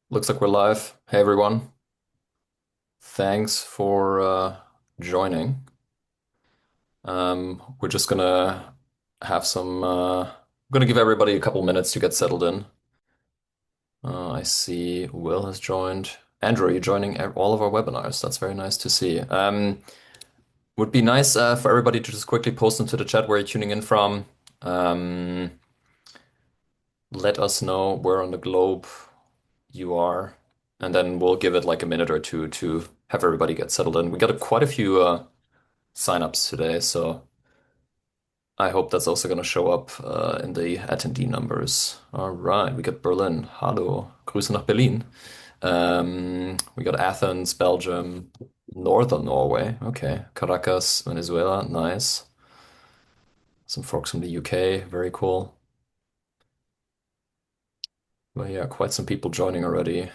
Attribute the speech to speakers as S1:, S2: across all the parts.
S1: Looks like we're live. Hey everyone. Thanks for joining. We're just gonna have some I'm gonna give everybody a couple minutes to get settled in. I see Will has joined. Andrew, you're joining all of our webinars. That's very nice to see. Would be nice for everybody to just quickly post into the chat where you're tuning in from. Um, Let us know where on the globe you are, and then we'll give it like a minute or two to have everybody get settled in. We got quite a few signups today, so I hope that's also going to show up in the attendee numbers. All right, we got Berlin. Hallo, Grüße nach Berlin. We got Athens, Belgium, Northern Norway. Okay, Caracas, Venezuela. Nice. Some folks from the UK. Very cool. Well, yeah, quite some people joining already.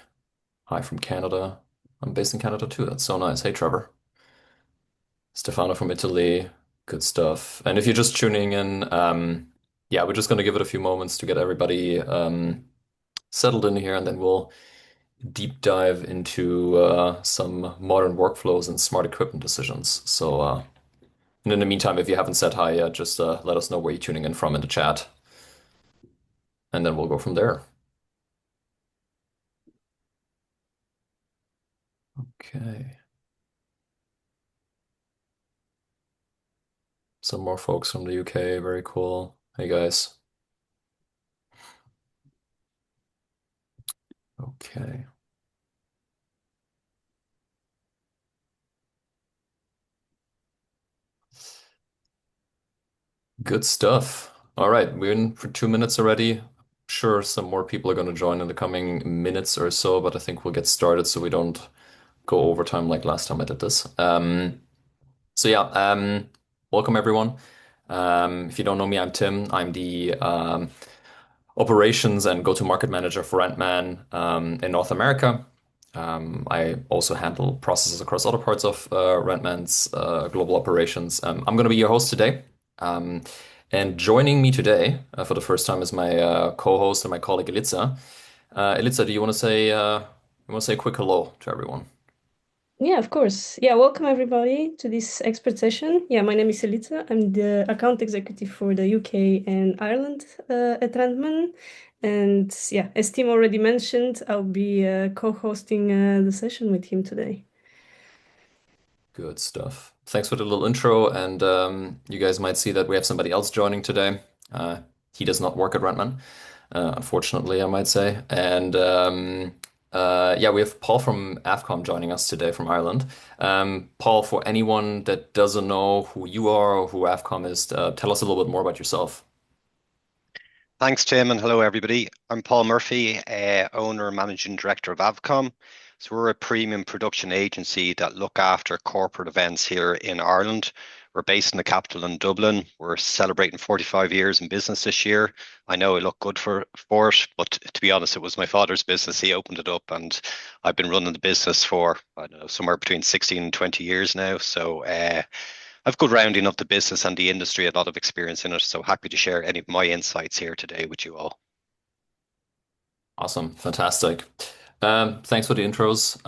S1: Hi from Canada. I'm based in Canada too. That's so nice. Hey, Trevor. Stefano from Italy. Good stuff. And if you're just tuning in, yeah, we're just going to give it a few moments to get everybody settled in here, and then we'll deep dive into some modern workflows and smart equipment decisions. And in the meantime, if you haven't said hi yet, just let us know where you're tuning in from in the chat, and then we'll go from there. Okay. Some more folks from the UK. Very cool. Hey, guys. Okay. Good stuff. All right, we're in for 2 minutes already. Sure, some more people are going to join in the coming minutes or so, but I think we'll get started so we don't go overtime like last time I did this. So yeah, welcome everyone. If you don't know me, I'm Tim. I'm the operations and go-to-market manager for Rentman in North America. I also handle processes across other parts of Rentman's global operations. I'm going to be your host today. Um, and joining me today for the first time is my co-host and my colleague Elitza. Elitza, do you want to say a quick hello to everyone?
S2: Yeah, of course. Yeah, welcome everybody to this expert session. Yeah, my name is Elita. I'm the account executive for the UK and Ireland at Rentman. And yeah, as Tim already mentioned, I'll be co-hosting the session with him today.
S1: Good stuff. Thanks for the little intro, and you guys might see that we have somebody else joining today. He does not work at Rentman, unfortunately, I might say. And yeah, we have Paul from AFCOM joining us today from Ireland. Paul, for anyone that doesn't know who you are or who AFCOM is, tell us a little bit more about yourself.
S3: Thanks, Tim, and hello, everybody. I'm Paul Murphy, owner and managing director of Avcom. So we're a premium production agency that look after corporate events here in Ireland. We're based in the capital in Dublin. We're celebrating 45 years in business this year. I know I look good for it, but to be honest, it was my father's business. He opened it up, and I've been running the business for, I don't know, somewhere between 16 and 20 years now. So I've good rounding of the business and the industry, a lot of experience in it. So happy to share any of my insights here today with you all.
S1: Awesome, fantastic. Thanks for the intros.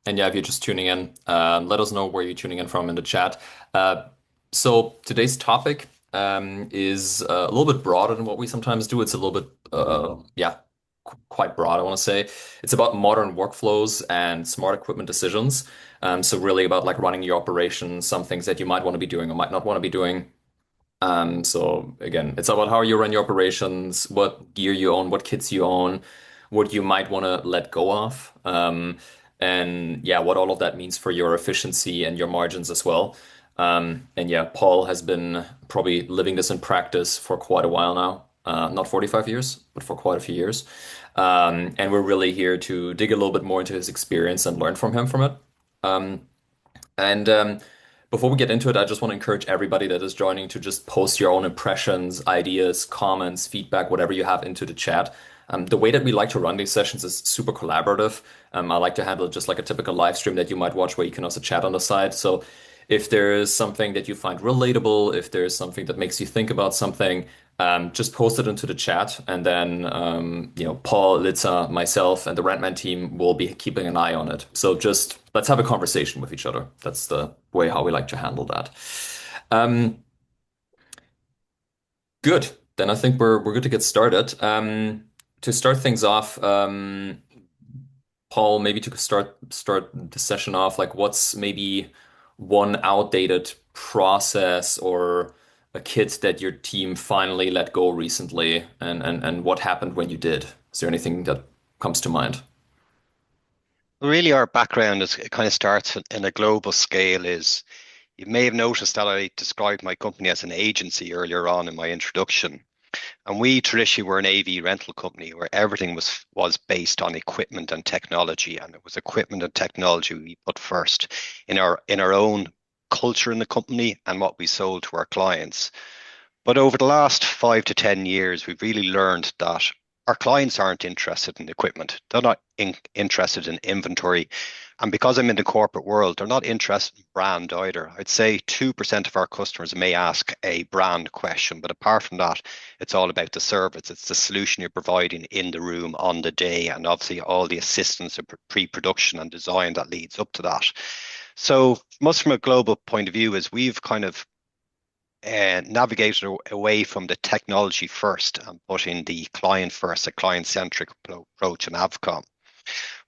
S1: And yeah, if you're just tuning in, let us know where you're tuning in from in the chat. So today's topic is a little bit broader than what we sometimes do. It's a little bit, yeah, quite broad, I want to say. It's about modern workflows and smart equipment decisions. So really about like running your operations, some things that you might want to be doing or might not want to be doing. So again, it's about how you run your operations, what gear you own, what kits you own, what you might want to let go of, and yeah, what all of that means for your efficiency and your margins as well. And yeah, Paul has been probably living this in practice for quite a while now. Not 45 years, but for quite a few years. And we're really here to dig a little bit more into his experience and learn from him from it. Um, and before we get into it, I just want to encourage everybody that is joining to just post your own impressions, ideas, comments, feedback, whatever you have into the chat. The way that we like to run these sessions is super collaborative. I like to handle it just like a typical live stream that you might watch where you can also chat on the side. So If there is something that you find relatable, if there's something that makes you think about something, just post it into the chat, and then Paul, Litza, myself, and the Rentman team will be keeping an eye on it. So just let's have a conversation with each other. That's the way how we like to handle that. Um, Good. Then I think we're good to get started. To start things off, Paul, maybe to start the session off, like what's maybe one outdated process or a kit that your team finally let go recently, and what happened when you did? Is there anything that comes to mind?
S3: Really, our background is it kind of starts in a global scale. Is you may have noticed that I described my company as an agency earlier on in my introduction. And we traditionally were an AV rental company where everything was based on equipment and technology, and it was equipment and technology we put first in our own culture in the company and what we sold to our clients. But over the last 5 to 10 years, we've really learned that our clients aren't interested in equipment. They're not interested in inventory. And because I'm in the corporate world, they're not interested in brand either. I'd say 2% of our customers may ask a brand question, but apart from that, it's all about the service. It's the solution you're providing in the room on the day, and obviously all the assistance of pre-production and design that leads up to that. So, most from a global point of view, is we've kind of navigated away from the technology first and putting the client first, a client-centric approach in Avcom.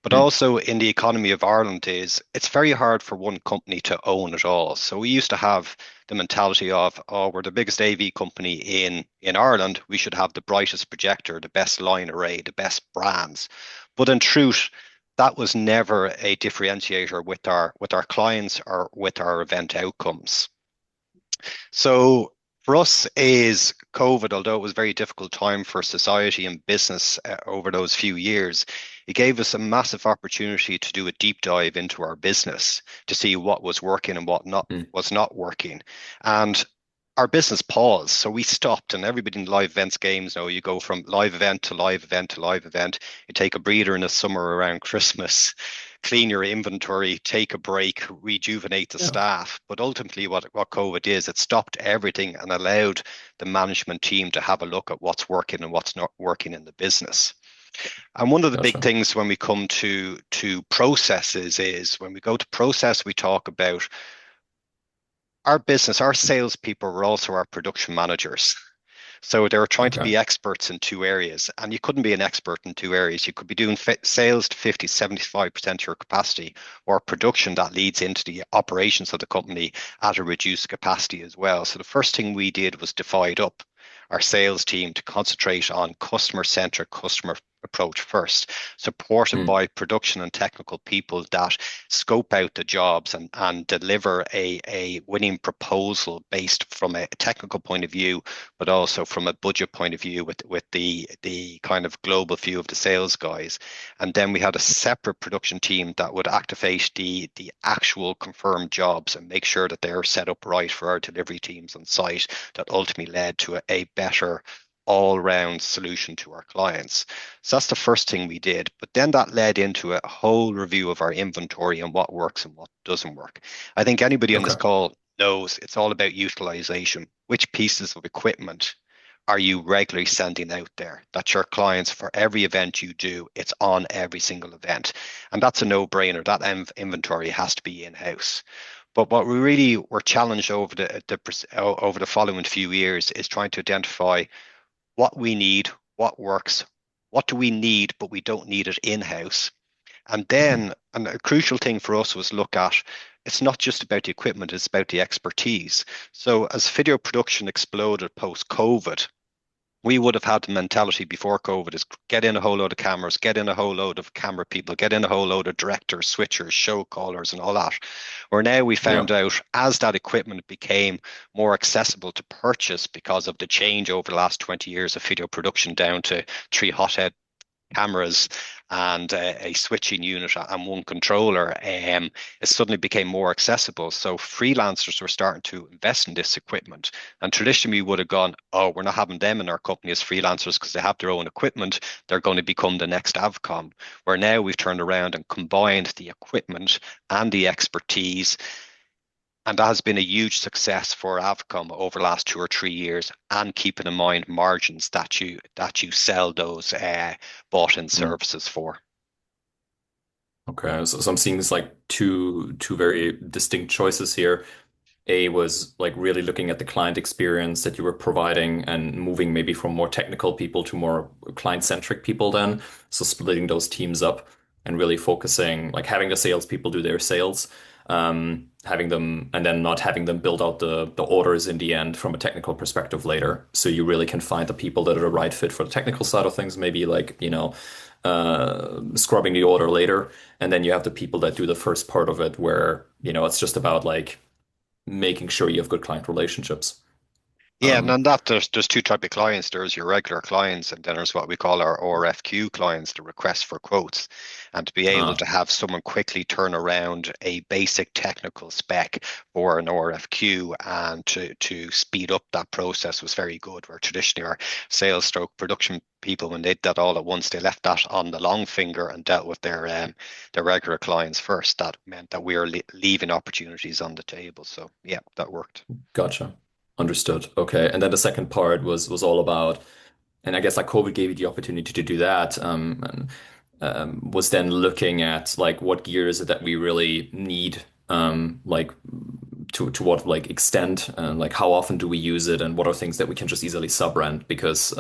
S3: But
S1: Hmm.
S3: also in the economy of Ireland is it's very hard for one company to own it all. So we used to have the mentality of, oh, we're the biggest AV company in Ireland. We should have the brightest projector, the best line array, the best brands. But in truth, that was never a differentiator with our clients or with our event outcomes. So for us is COVID, although it was a very difficult time for society and business over those few years, it gave us a massive opportunity to do a deep dive into our business to see what was working and what not
S1: Hmm.
S3: was not working. And our business paused. So we stopped, and everybody in live events games know you go from live event to live event to live event. You take a breather in the summer around Christmas, clean your inventory, take a break, rejuvenate the
S1: Yeah,
S3: staff. But ultimately, what COVID is, it stopped everything and allowed the management team to have a look at what's working and what's not working in the business. And one of the big
S1: gotcha.
S3: things when we come to processes is when we go to process, we talk about our business, our salespeople were also our production managers. So they were trying to
S1: Okay.
S3: be experts in two areas, and you couldn't be an expert in two areas. You could be doing sales to 50, 75% of your capacity, or production that leads into the operations of the company at a reduced capacity as well. So the first thing we did was divide up our sales team to concentrate on customer-centric customer approach first, supported
S1: Hmm.
S3: by production and technical people that scope out the jobs and deliver a winning proposal based from a technical point of view, but also from a budget point of view with the kind of global view of the sales guys. And then we had a separate production team that would activate the actual confirmed jobs and make sure that they're set up right for our delivery teams on site that ultimately led to a better all-round solution to our clients. So that's the first thing we did. But then that led into a whole review of our inventory and what works and what doesn't work. I think anybody on this
S1: Okay.
S3: call knows it's all about utilization. Which pieces of equipment are you regularly sending out there? That's your clients for every event you do, it's on every single event. And that's a no-brainer. That inventory has to be in-house. But what we really were challenged over the following few years is trying to identify what we need, what works, what do we need, but we don't need it in-house. And
S1: Hmm.
S3: then and a crucial thing for us was look at it's not just about the equipment, it's about the expertise. So as video production exploded post-COVID, we would have had the mentality before COVID is get in a whole load of cameras, get in a whole load of camera people, get in a whole load of directors, switchers, show callers, and all that. Where now we
S1: Yeah.
S3: found out as that equipment became more accessible to purchase because of the change over the last 20 years of video production down to three hothead cameras and a switching unit and one controller, it suddenly became more accessible. So freelancers were starting to invest in this equipment. And traditionally, we would have gone, oh, we're not having them in our company as freelancers because they have their own equipment. They're going to become the next Avcom. Where now we've turned around and combined the equipment and the expertise And that has been a huge success for Avcom over the last 2 or 3 years, and keeping in mind margins that you sell those bought-in
S1: Mm.
S3: services for.
S1: Okay, so I'm seeing this like two very distinct choices here. A was like really looking at the client experience that you were providing and moving maybe from more technical people to more client-centric people then. So splitting those teams up and really focusing, like having the salespeople do their sales, having them and then not having them build out the orders in the end from a technical perspective later. So you really can find the people that are the right fit for the technical side of things, maybe like, scrubbing the order later. And then you have the people that do the first part of it where, it's just about like making sure you have good client relationships.
S3: Yeah, and
S1: Um,
S3: on that, there's two type of clients. There's your regular clients, and then there's what we call our RFQ clients, the request for quotes. And to be able
S1: uh,
S3: to have someone quickly turn around a basic technical spec for an RFQ and to speed up that process was very good. Where traditionally our sales stroke production people, when they did that all at once, they left that on the long finger and dealt with their regular clients first. That meant that we were leaving opportunities on the table. So yeah, that worked.
S1: gotcha. Understood. Okay. And then the second part was all about, and I guess like COVID gave you the opportunity to do that. And was then looking at like what gear is it that we really need, like to what like extent, and like how often do we use it, and what are things that we can just easily sub-rent because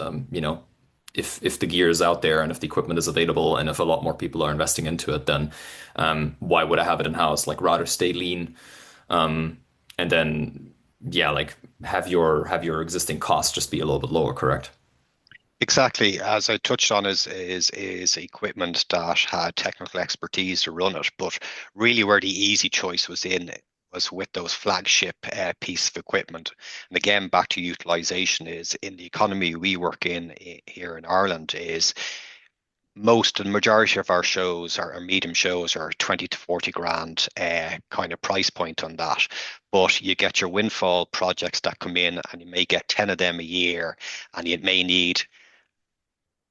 S1: if the gear is out there and if the equipment is available and if a lot more people are investing into it, then why would I have it in house? Like rather stay lean, and then yeah, like have your existing costs just be a little bit lower, correct?
S3: Exactly, as I touched on, is equipment that had technical expertise to run it, but really where the easy choice was with those flagship piece of equipment. And again, back to utilization is in the economy we work in here in Ireland is most and majority of our shows, our medium shows, are 20 to 40 grand kind of price point on that. But you get your windfall projects that come in, and you may get 10 of them a year, and you may need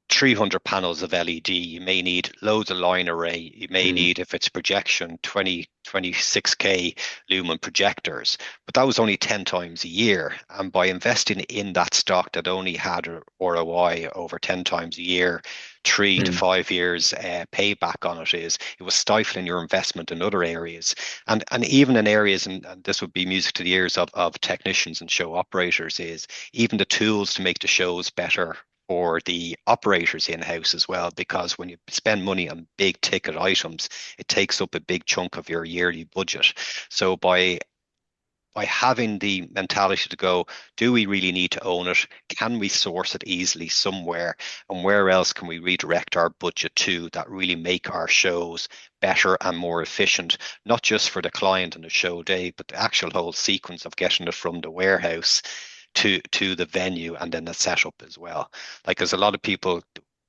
S3: 300 panels of LED. You may need loads of line array. You may
S1: Mm,
S3: need, if it's projection, 26K lumen projectors. But that was only 10 times a year. And by investing in that stock that only had a ROI over 10 times a year, 3 to 5 years payback on it was stifling your investment in other areas. And even in areas, and this would be music to the ears of technicians and show operators, is even the tools to make the shows better for the operators in-house as well, because when you spend money on big ticket items, it takes up a big chunk of your yearly budget. So by having the mentality to go, do we really need to own it? Can we source it easily somewhere? And where else can we redirect our budget to that really make our shows better and more efficient, not just for the client and the show day, but the actual whole sequence of getting it from the warehouse to the venue and then the setup as well. Like there's a lot of people,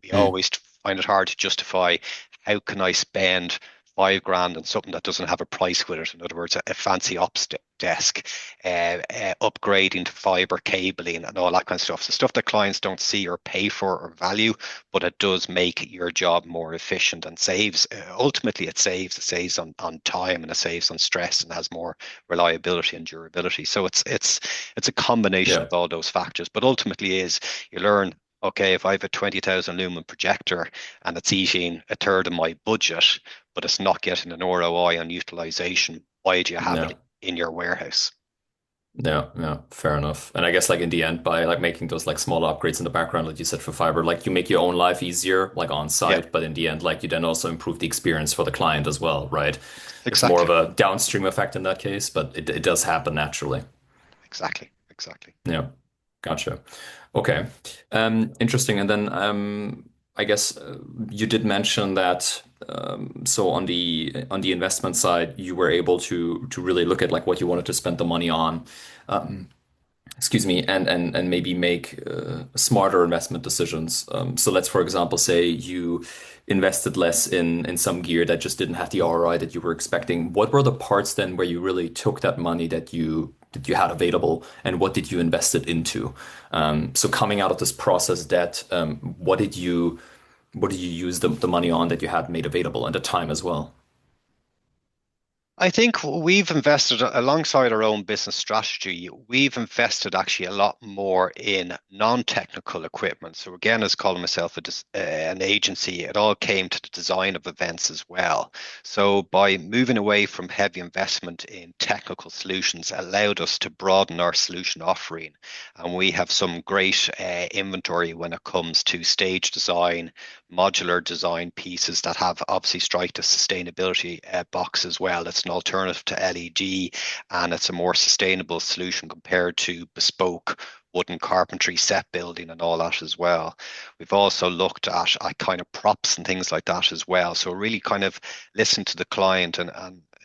S3: we
S1: mm,
S3: always find it hard to justify how can I spend 5 grand on something that doesn't have a price with it. In other words, a fancy ops desk, upgrading to fiber cabling and all that kind of stuff. So stuff that clients don't see or pay for or value, but it does make your job more efficient and saves. Ultimately, it saves. It saves on time and it saves on stress and has more reliability and durability. So it's a combination
S1: yeah.
S3: of all those factors. But ultimately, is you learn. Okay, if I have a 20,000 lumen projector and it's eating a third of my budget, but it's not getting an ROI on utilization, why do you have it
S1: Yeah.
S3: in your warehouse?
S1: Yeah, yeah, fair enough. And I guess like in the end, by like making those like small upgrades in the background, like you said for fiber, like you make your own life easier, like on
S3: Yeah,
S1: site, but in the end, like you then also improve the experience for the client as well, right? It's more of
S3: exactly,
S1: a downstream effect in that case, but it does happen naturally.
S3: exactly.
S1: Yeah, gotcha. Okay. Interesting. And then I guess you did mention that so on the investment side, you were able to really look at like what you wanted to spend the money on. Um, excuse me, and maybe make smarter investment decisions. So let's, for example, say you invested less in some gear that just didn't have the ROI that you were expecting. What were the parts then where you really took that money that you had available, and what did you invest it into? So coming out of this process, that what did you use the money on that you had made available and the time as well?
S3: I think we've invested alongside our own business strategy. We've invested actually a lot more in non-technical equipment. So again, as calling myself an agency, it all came to the design of events as well. So by moving away from heavy investment in technical solutions, allowed us to broaden our solution offering, and we have some great inventory when it comes to stage design, modular design pieces that have obviously strike the sustainability box as well. It's an alternative to LED, and it's a more sustainable solution compared to bespoke wooden carpentry set building and all that as well. We've also looked at kind of props and things like that as well. So really kind of listen to the client and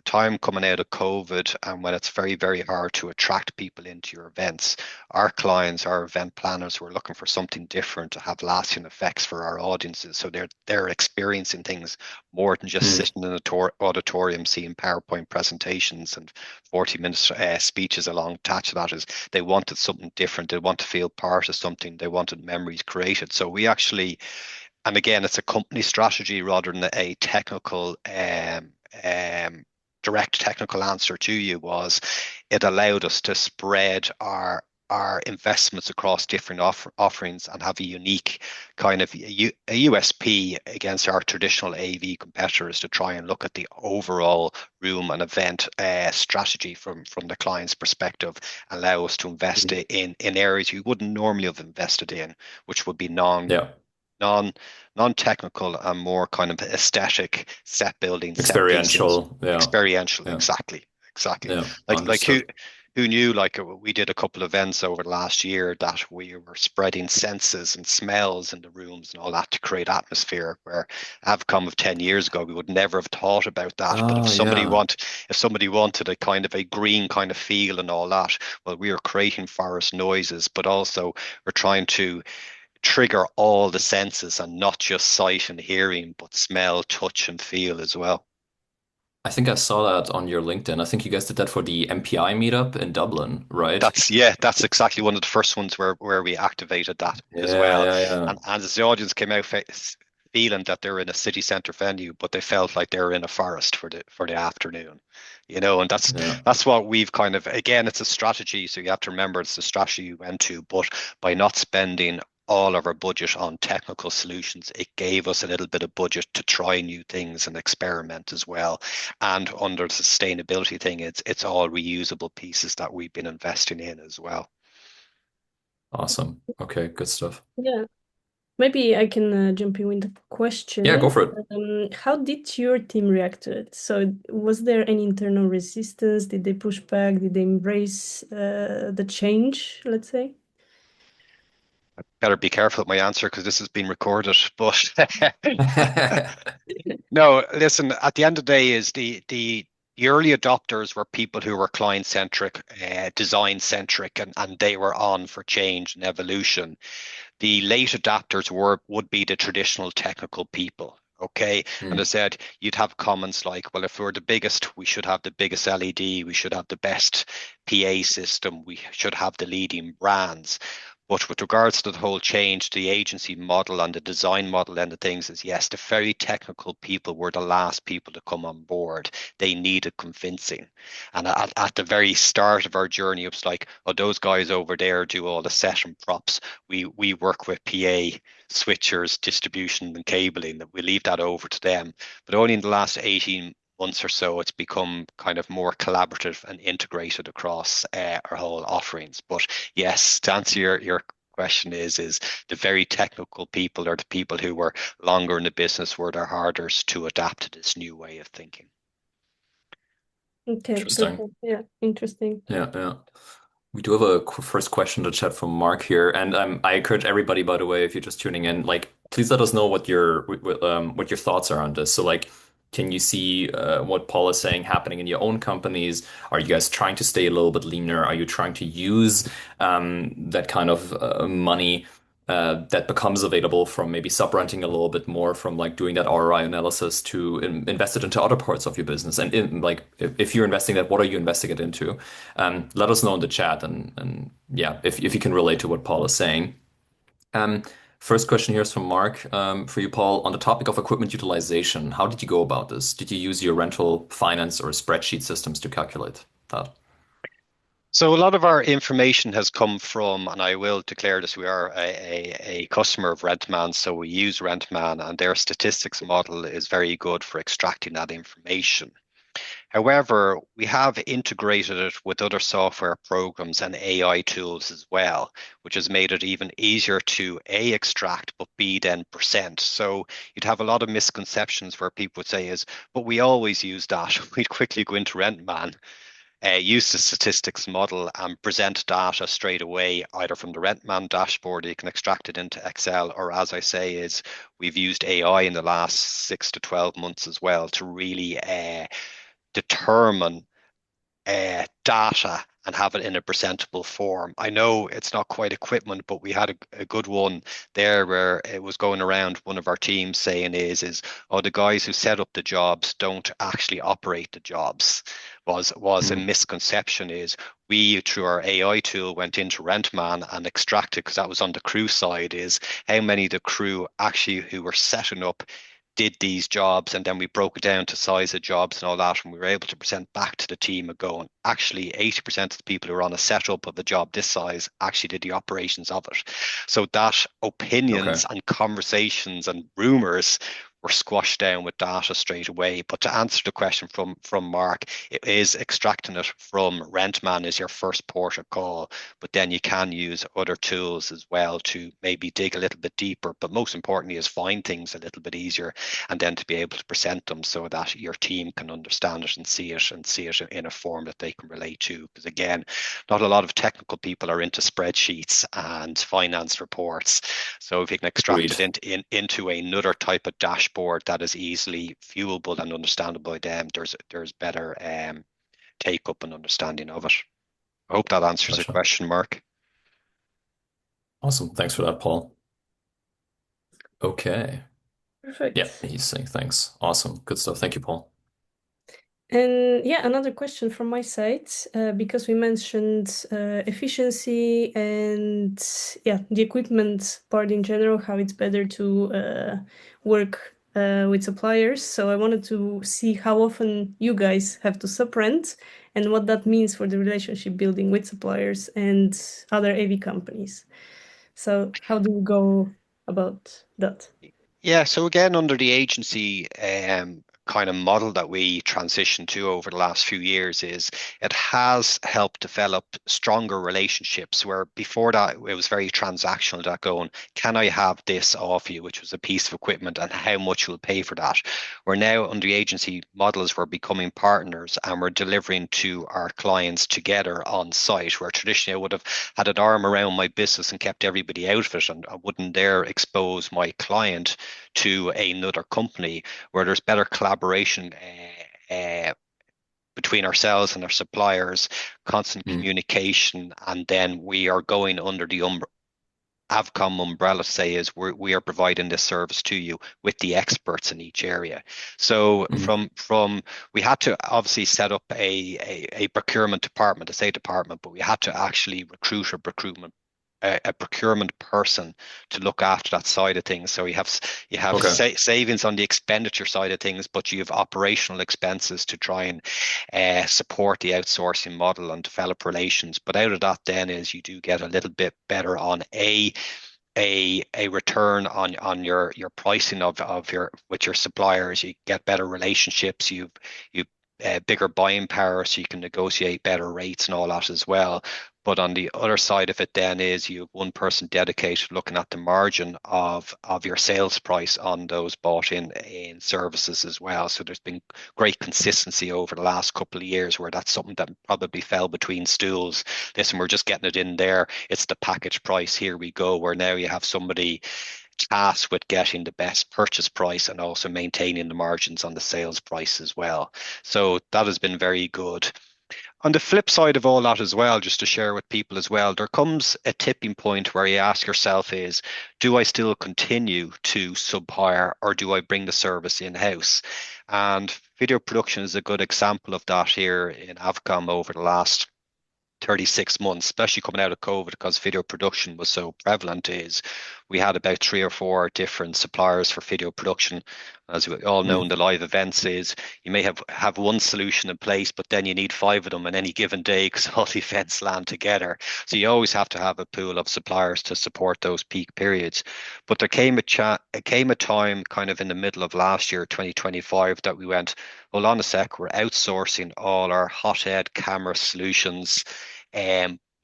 S3: time coming out of COVID and when it's very, very hard to attract people into your events, our clients, our event planners, were looking for something different to have lasting effects for our audiences. So they're experiencing things more than just
S1: Mm.
S3: sitting in an auditorium seeing PowerPoint presentations and 40 minutes speeches along attached to that. Is they wanted something different. They want to feel part of something. They wanted memories created. So we actually, and again, it's a company strategy rather than a technical um, direct technical answer to you. Was it allowed us to spread our investments across different offerings and have a unique kind of a USP against our traditional AV competitors to try and look at the overall room and event strategy from the client's perspective, allow us to invest
S1: Mm.
S3: in areas you wouldn't normally have invested in, which would be
S1: Yeah.
S3: non non-technical and more kind of aesthetic set building, set pieces,
S1: Experiential. Yeah.
S3: experiential.
S1: Yeah.
S3: Exactly.
S1: Yeah.
S3: Like
S1: Understood.
S3: who knew? Like we did a couple of events over the last year that we were spreading senses and smells in the rooms and all that to create atmosphere. Where Avcom of 10 years ago, we would never have thought about that. But
S1: Oh, yeah.
S3: if somebody wanted a kind of a green kind of feel and all that, well, we are creating forest noises, but also we're trying to trigger all the senses and not just sight and hearing, but smell, touch, and feel as well.
S1: I think I saw that on your LinkedIn. I think you guys did that for the MPI meetup in Dublin, right?
S3: That's exactly one of the first ones where we activated that as
S1: Yeah,
S3: well.
S1: yeah, yeah.
S3: And as the audience came out feeling that they're in a city centre venue, but they felt like they were in a forest for the afternoon, and
S1: Yeah.
S3: that's what we've kind of, again, it's a strategy. So you have to remember it's the strategy you went to, but by not spending all of our budget on technical solutions, it gave us a little bit of budget to try new things and experiment as well. And under the sustainability thing, it's all reusable pieces that we've been investing in as well.
S1: Awesome. Okay, good stuff.
S2: Yeah. Maybe I can jump in with a
S1: Yeah, go
S2: question.
S1: for it.
S2: How did your team react to it? So, was there any internal resistance? Did they push back? Did they embrace the change, let's say?
S3: Better be careful with my answer because this has been recorded. But no, listen, at the end of the day, is the early adopters were people who were client centric, design centric, and they were on for change and evolution. The late adapters would be the traditional technical people. Okay. And I
S1: Mm.
S3: said you'd have comments like, well, if we're the biggest, we should have the biggest LED, we should have the best PA system, we should have the leading brands. But with regards to the whole change, the agency model and the design model and the things is yes, the very technical people were the last people to come on board. They needed convincing. And at the very start of our journey, it was like, oh, those guys over there do all the set and props. We work with PA, switchers, distribution, and cabling. That we leave that over to them. But only in the last 18 months or so, it's become kind of more collaborative and integrated across our whole offerings. But yes, to answer your question is the very technical people or the people who were longer in the business were the hardest to adapt to this new way of thinking.
S2: Okay,
S1: Interesting.
S2: perfect. Yeah, interesting.
S1: Yeah, yeah. We do have a first question to chat from Mark here, and I encourage everybody, by the way, if you're just tuning in, like, please let us know what your thoughts are on this. So, like, can you see what Paul is saying happening in your own companies? Are you guys trying to stay a little bit leaner? Are you trying to use that kind of money that becomes available from maybe subrenting a little bit more from like doing that ROI analysis to invest it into other parts of your business? And like, if you're investing that, what are you investing it into? Let us know in the chat and yeah, if you can relate to what Paul is saying. Um, First question here is from Mark. For you, Paul, on the topic of equipment utilization, how did you go about this? Did you use your rental finance or spreadsheet systems to calculate that?
S3: So a lot of our information has come from, and I will declare this, we are a customer of Rentman, so we use Rentman, and their statistics model is very good for extracting that information. However, we have integrated it with other software programs and AI tools as well, which has made it even easier to A, extract, but B, then present. So you'd have a lot of misconceptions where people would say is, but we always use that. We'd quickly go into Rentman, use the statistics model and present data straight away, either from the Rentman dashboard, you can extract it into Excel, or as I say, is we've used AI in the last 6 to 12 months as well to really determine data and have it in a presentable form. I know it's not quite equipment, but we had a good one there where it was going around one of our teams saying oh, the guys who set up the jobs don't actually operate the jobs. Was a
S1: Mhm.
S3: misconception is we through our AI tool went into Rentman and extracted, because that was on the crew side, is how many of the crew actually who were setting up did these jobs, and then we broke it down to size of jobs and all that, and we were able to present back to the team and going, actually 80% of the people who are on a setup of a job this size actually did the operations of it. So that
S1: Okay.
S3: opinions and conversations and rumors were squashed down with data straight away. But to answer the question from Mark, it is extracting it from Rentman is your first port of call, but then you can use other tools as well to maybe dig a little bit deeper, but most importantly is find things a little bit easier, and then to be able to present them so that your team can understand it and see it in a form that they can relate to. Because again, not a lot of technical people are into spreadsheets and finance reports. So if you can extract
S1: Agreed.
S3: it into another type of dashboard that is easily viewable and understandable by them, there's better take up and understanding of it. I hope that answers the
S1: Gotcha.
S3: question, Mark.
S1: Awesome. Thanks for that, Paul. Okay. Yeah,
S2: Perfect.
S1: he's saying thanks. Awesome. Good stuff. Thank you, Paul.
S2: And yeah, another question from my side, because we mentioned efficiency and yeah, the equipment part in general, how it's better to work with suppliers. So I wanted to see how often you guys have to subrent and what that means for the relationship building with suppliers and other AV companies. So how do you go about that?
S3: Yeah, so again, under the agency kind of model that we transitioned to over the last few years, is it has helped develop stronger relationships where before that it was very transactional, that going, can I have this off you, which was a piece of equipment, and how much you'll pay for that. We're now under the agency models, we're becoming partners and we're delivering to our clients together on site, where traditionally I would have had an arm around my business and kept everybody out of it, and I wouldn't dare expose my client to another company, where there's better collaboration between ourselves and our suppliers, constant
S1: Mm.
S3: communication, and then we are going under the Avcom umbrella, say, is we are providing this service to you with the experts in each area. So
S1: Mhm.
S3: from we had to obviously set up a procurement department, a state department, but we had to actually recruit a procurement person to look after that side of things. So you have
S1: Okay.
S3: savings on the expenditure side of things, but you have operational expenses to try and support the outsourcing model and develop relations. But out of that, then is you do get a little bit better on a return on your pricing of your with your suppliers. You get better relationships. You bigger buying power, so you can negotiate better rates and all that as well. But on the other side of it, then is you have one person dedicated looking at the margin of your sales price on those bought in services as well. So there's been great consistency over the last couple of years, where that's something that probably fell between stools. Listen, we're just getting it in there. It's the package price. Here we go. Where now you have somebody tasked with getting the best purchase price and also maintaining the margins on the sales price as well. So that has been very good. On the flip side of all that as well, just to share with people as well, there comes a tipping point where you ask yourself is, do I still continue to sub-hire, or do I bring the service in-house? And video production is a good example of that here in Avcom over the last 36 months, especially coming out of COVID, because video production was so prevalent, is we had about 3 or 4 different suppliers for video production. As we all know in
S1: Mm.
S3: the live events is you may have one solution in place, but then you need 5 of them on any given day because all the events land together. So you always have to have a pool of suppliers to support those peak periods. But it came a time kind of in the middle of last year, 2025, that we went, hold on a sec, we're outsourcing all our hothead camera solutions,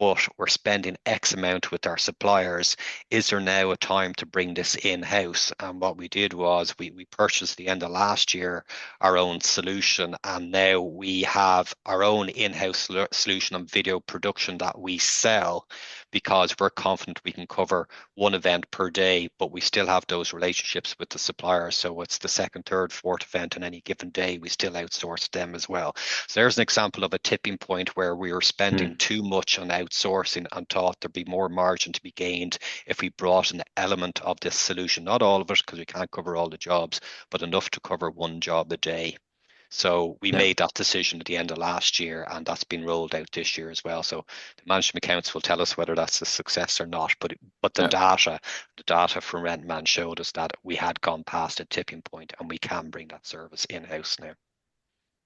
S3: but we're spending X amount with our suppliers. Is there now a time to bring this in-house? And what we did was we purchased the end of last year our own solution, and now we have our own in-house solution on video production that we sell because we're confident we can cover one event per day, but we still have those relationships with the suppliers. So it's the second, third, fourth event on any given day. We still outsource them as well. So there's an example of a tipping point where we were spending
S1: Mm.
S3: too much on outsourcing and thought there'd be more margin to be gained if we brought an element of this solution. Not all of it, because we can't cover all the jobs, but enough to cover one job a day. So we
S1: Yeah.
S3: made that decision at the end of last year, and that's been rolled out this year as well. So the management accounts will tell us whether that's a success or not. But
S1: Yeah.
S3: the data from Rentman showed us that we had gone past a tipping point, and we can bring that service in-house now.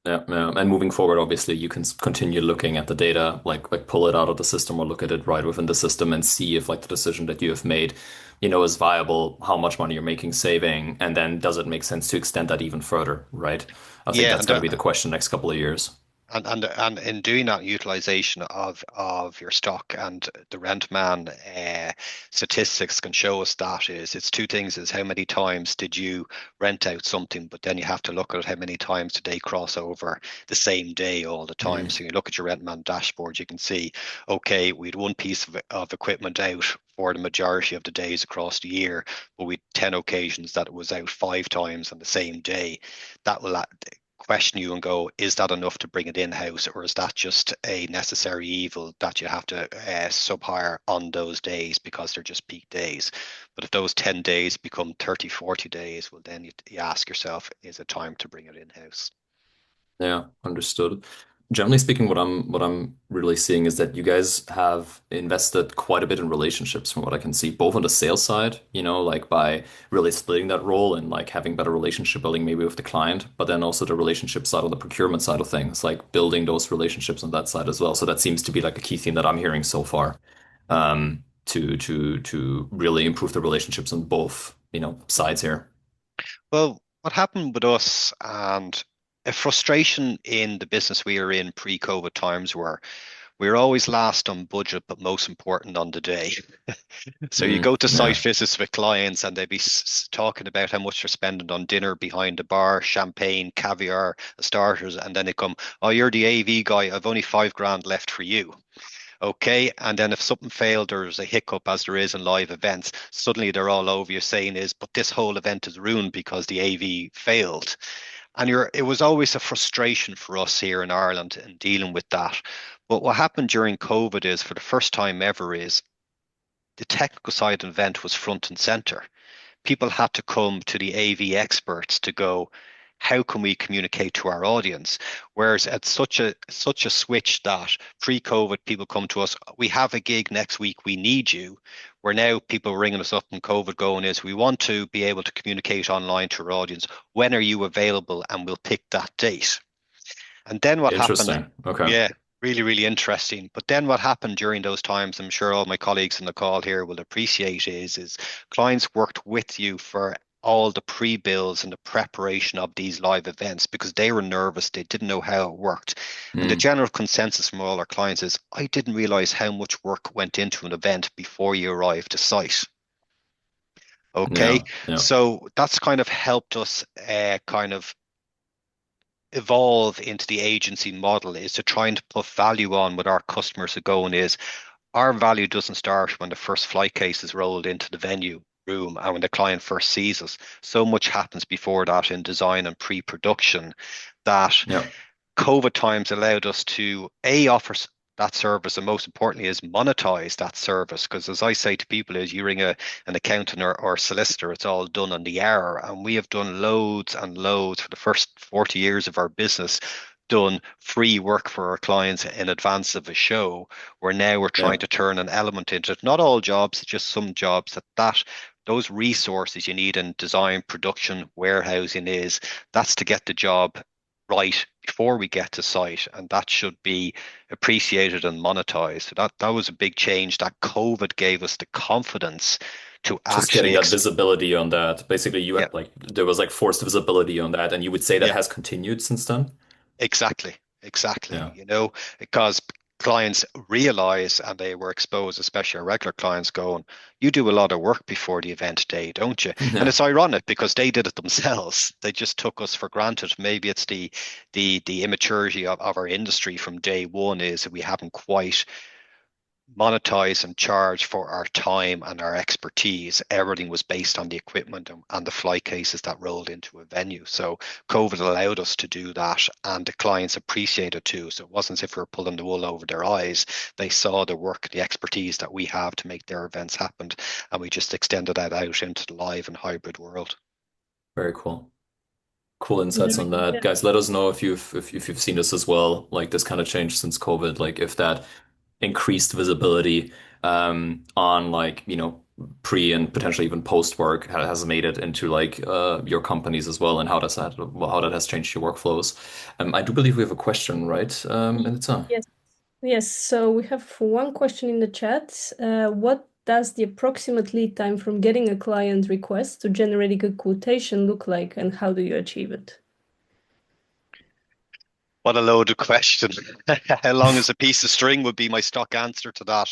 S1: Yeah, yeah. And moving forward, obviously, you can continue looking at the data, like pull it out of the system or look at it right within the system and see if like the decision that you have made, is viable, how much money you're making saving, and then does it make sense to extend that even further, right? I think
S3: Yeah,
S1: that's going to be the question next couple of years.
S3: and in doing that utilization of your stock, and the Rentman statistics can show us that is it's two things: is how many times did you rent out something, but then you have to look at how many times did they cross over the same day all the time.
S1: Mm.
S3: So you look at your Rentman dashboard, you can see, okay, we had one piece of equipment out for the majority of the days across the year, but we had 10 occasions that it was out 5 times on the same day. That will question you and go, is that enough to bring it in-house, or is that just a necessary evil that you have to sub-hire on those days because they're just peak days? But if those 10 days become 30, 40 days, well, then you ask yourself, is it time to bring it in-house?
S1: Yeah, understood. Generally speaking, what I'm really seeing is that you guys have invested quite a bit in relationships from what I can see, both on the sales side, like by really splitting that role and like having better relationship building maybe with the client, but then also the relationship side on the procurement side of things, like building those relationships on that side as well. So that seems to be like a key theme that I'm hearing so far, to really improve the relationships on both, sides here.
S3: Well, what happened with us, and a frustration in the business we were in pre-COVID times, were we were always last on budget, but most important on the day. So you
S1: Mm,
S3: go to site
S1: yeah,
S3: visits with clients, and they'd be talking about how much they're spending on dinner behind the bar, champagne, caviar, starters, and then they come, "Oh, you're the AV guy. I've only 5 grand left for you." Okay, and then if something failed, there's a hiccup, as there is in live events, suddenly they're all over you saying is, but this whole event is ruined because the AV failed. And it was always a frustration for us here in Ireland in dealing with that. But what happened during COVID is, for the first time ever, is the technical side of the event was front and center. People had to come to the AV experts to go, how can we communicate to our audience? Whereas at such a switch that pre-COVID, people come to us, we have a gig next week, we need you. Where now people ringing us up in COVID going is, we want to be able to communicate online to our audience. When are you available? And we'll pick that date. And then what happened?
S1: interesting. Okay.
S3: Yeah, really, really interesting. But then what happened during those times, I'm sure all my colleagues on the call here will appreciate is clients worked with you for all the pre-bills and the preparation of these live events because they were nervous. They didn't know how it worked. And the
S1: Mm,
S3: general consensus from all our clients is, I didn't realize how much work went into an event before you arrived to site. Okay,
S1: yeah, yeah.
S3: so that's kind of helped us kind of evolve into the agency model, is to try and put value on what our customers are going is, our value doesn't start when the first flight case is rolled into the venue room and when the client first sees us. So much happens before that in design and pre-production that
S1: Yeah.
S3: COVID times allowed us to offer that service, and most importantly is monetize that service. Because as I say to people, is you ring an accountant or solicitor, it's all done on the hour, and we have done loads and loads for the first 40 years of our business, done free work for our clients in advance of a show, where now we're trying
S1: Yeah.
S3: to turn an element into it. Not all jobs, just some jobs that those resources you need in design, production, warehousing that's to get the job right before we get to site, and that should be appreciated and monetized. So that was a big change that COVID gave us the confidence to
S1: Just getting
S3: actually
S1: that visibility on that. Basically, you
S3: yeah,
S1: had like there was like forced visibility on that, and you would say that
S3: yeah,
S1: has continued since then.
S3: exactly, exactly.
S1: Yeah.
S3: Because clients realize and they were exposed, especially our regular clients, going, "You do a lot of work before the event day, don't you?" And
S1: Yeah.
S3: it's ironic because they did it themselves. They just took us for granted. Maybe it's the immaturity of our industry from day one is that we haven't quite monetize and charge for our time and our expertise. Everything was based on the equipment and the flight cases that rolled into a venue. So COVID allowed us to do that, and the clients appreciated too. So it wasn't as if we were pulling the wool over their eyes. They saw the work, the expertise that we have to make their events happen, and we just extended that out into the live and hybrid world.
S1: Very cool. Cool insights on
S2: Mhm.
S1: that.
S2: Yeah.
S1: Guys, let us know if you've seen this as well, like this kind of change since COVID, like if that increased visibility on like, pre and potentially even post work has made it into like your companies as well and how that has changed your workflows. I do believe we have a question, right? And it's
S2: Yes. Yes. So we have one question in the chat. What does the approximate lead time from getting a client request to generating a quotation look like, and how do you achieve it?
S3: What a loaded question. How long is a piece of string would be my stock answer to that.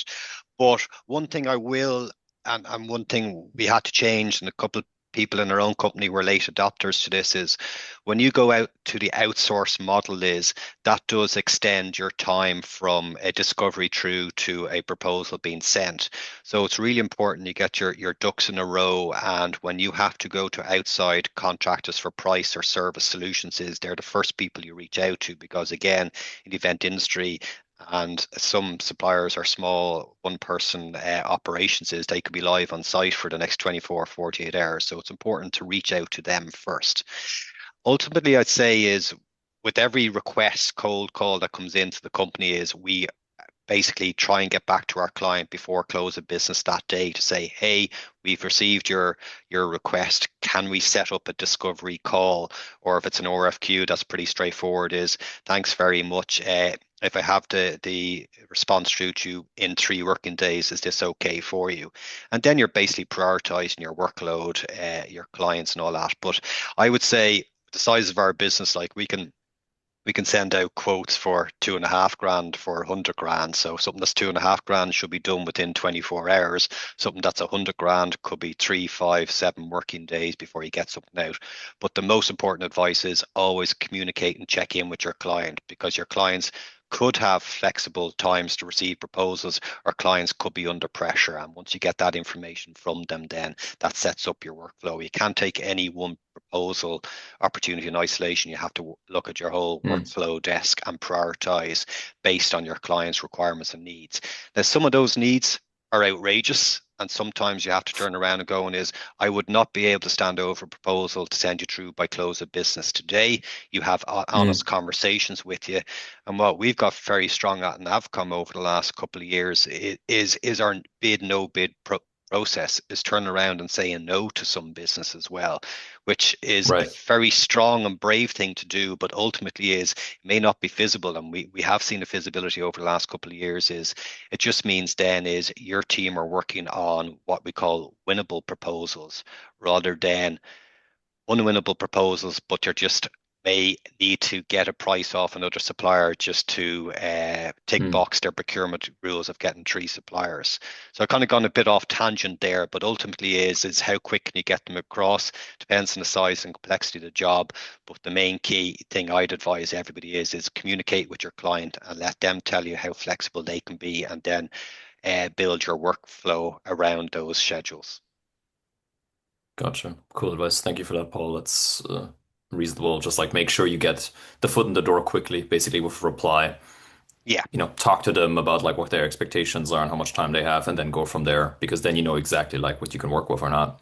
S3: But one thing I will, and one thing we had to change, and a couple of people in our own company were late adopters to this, is when you go out to the outsource model is that does extend your time from a discovery through to a proposal being sent. So it's really important you get your ducks in a row. And when you have to go to outside contractors for price or service solutions, they're the first people you reach out to because again, in the event industry, and some suppliers are small one person operations they could be live on site for the next 24 48 hours, so it's important to reach out to them first. Ultimately, I'd say is with every request cold call that comes into the company is we basically try and get back to our client before close of business that day to say, hey, we've received your request. Can we set up a discovery call? Or if it's an RFQ, that's pretty straightforward. Is thanks very much. If I have the response through to you in 3 working days, is this okay for you? And then you're basically prioritizing your workload, your clients, and all that. But I would say the size of our business, like we can send out quotes for 2.5 grand for 100 grand. So something that's 2.5 grand should be done within 24 hours. Something that's 100 grand could be 3, 5, 7 working days before you get something out. But the most important advice is always communicate and check in with your client because your clients could have flexible times to receive proposals or clients could be under pressure. And once you get that information from them, then that sets up your workflow. You can't take any one proposal opportunity in isolation. You have to look at your whole
S1: Mm.
S3: workflow desk and prioritize based on your client's requirements and needs. Now, some of those needs are outrageous. And sometimes you have to turn around and go and is, I would not be able to stand over a proposal to send you through by close of business today. You have honest
S1: Mm.
S3: conversations with you. And what we've got very strong at in Avcom over the last couple of years is our bid no bid process is turning around and saying no to some business as well, which is a
S1: Right.
S3: very strong and brave thing to do, but ultimately is may not be visible. And we have seen the visibility over the last couple of years is it just means then is your team are working on what we call winnable proposals rather than unwinnable proposals, but you're just may need to get a price off another supplier just to tick
S1: Mm.
S3: box their procurement rules of getting 3 suppliers. So I've kind of gone a bit off tangent there, but ultimately is how quick can you get them across? Depends on the size and complexity of the job. But the main key thing I'd advise everybody is communicate with your client and let them tell you how flexible they can be, and then build your workflow around those schedules.
S1: Gotcha. Cool advice. Thank you for that, Paul. That's reasonable. Just like make sure you get the foot in the door quickly, basically with a reply.
S3: Yeah.
S1: Talk to them about like what their expectations are and how much time they have, and then go from there because then you know exactly like what you can work with or not.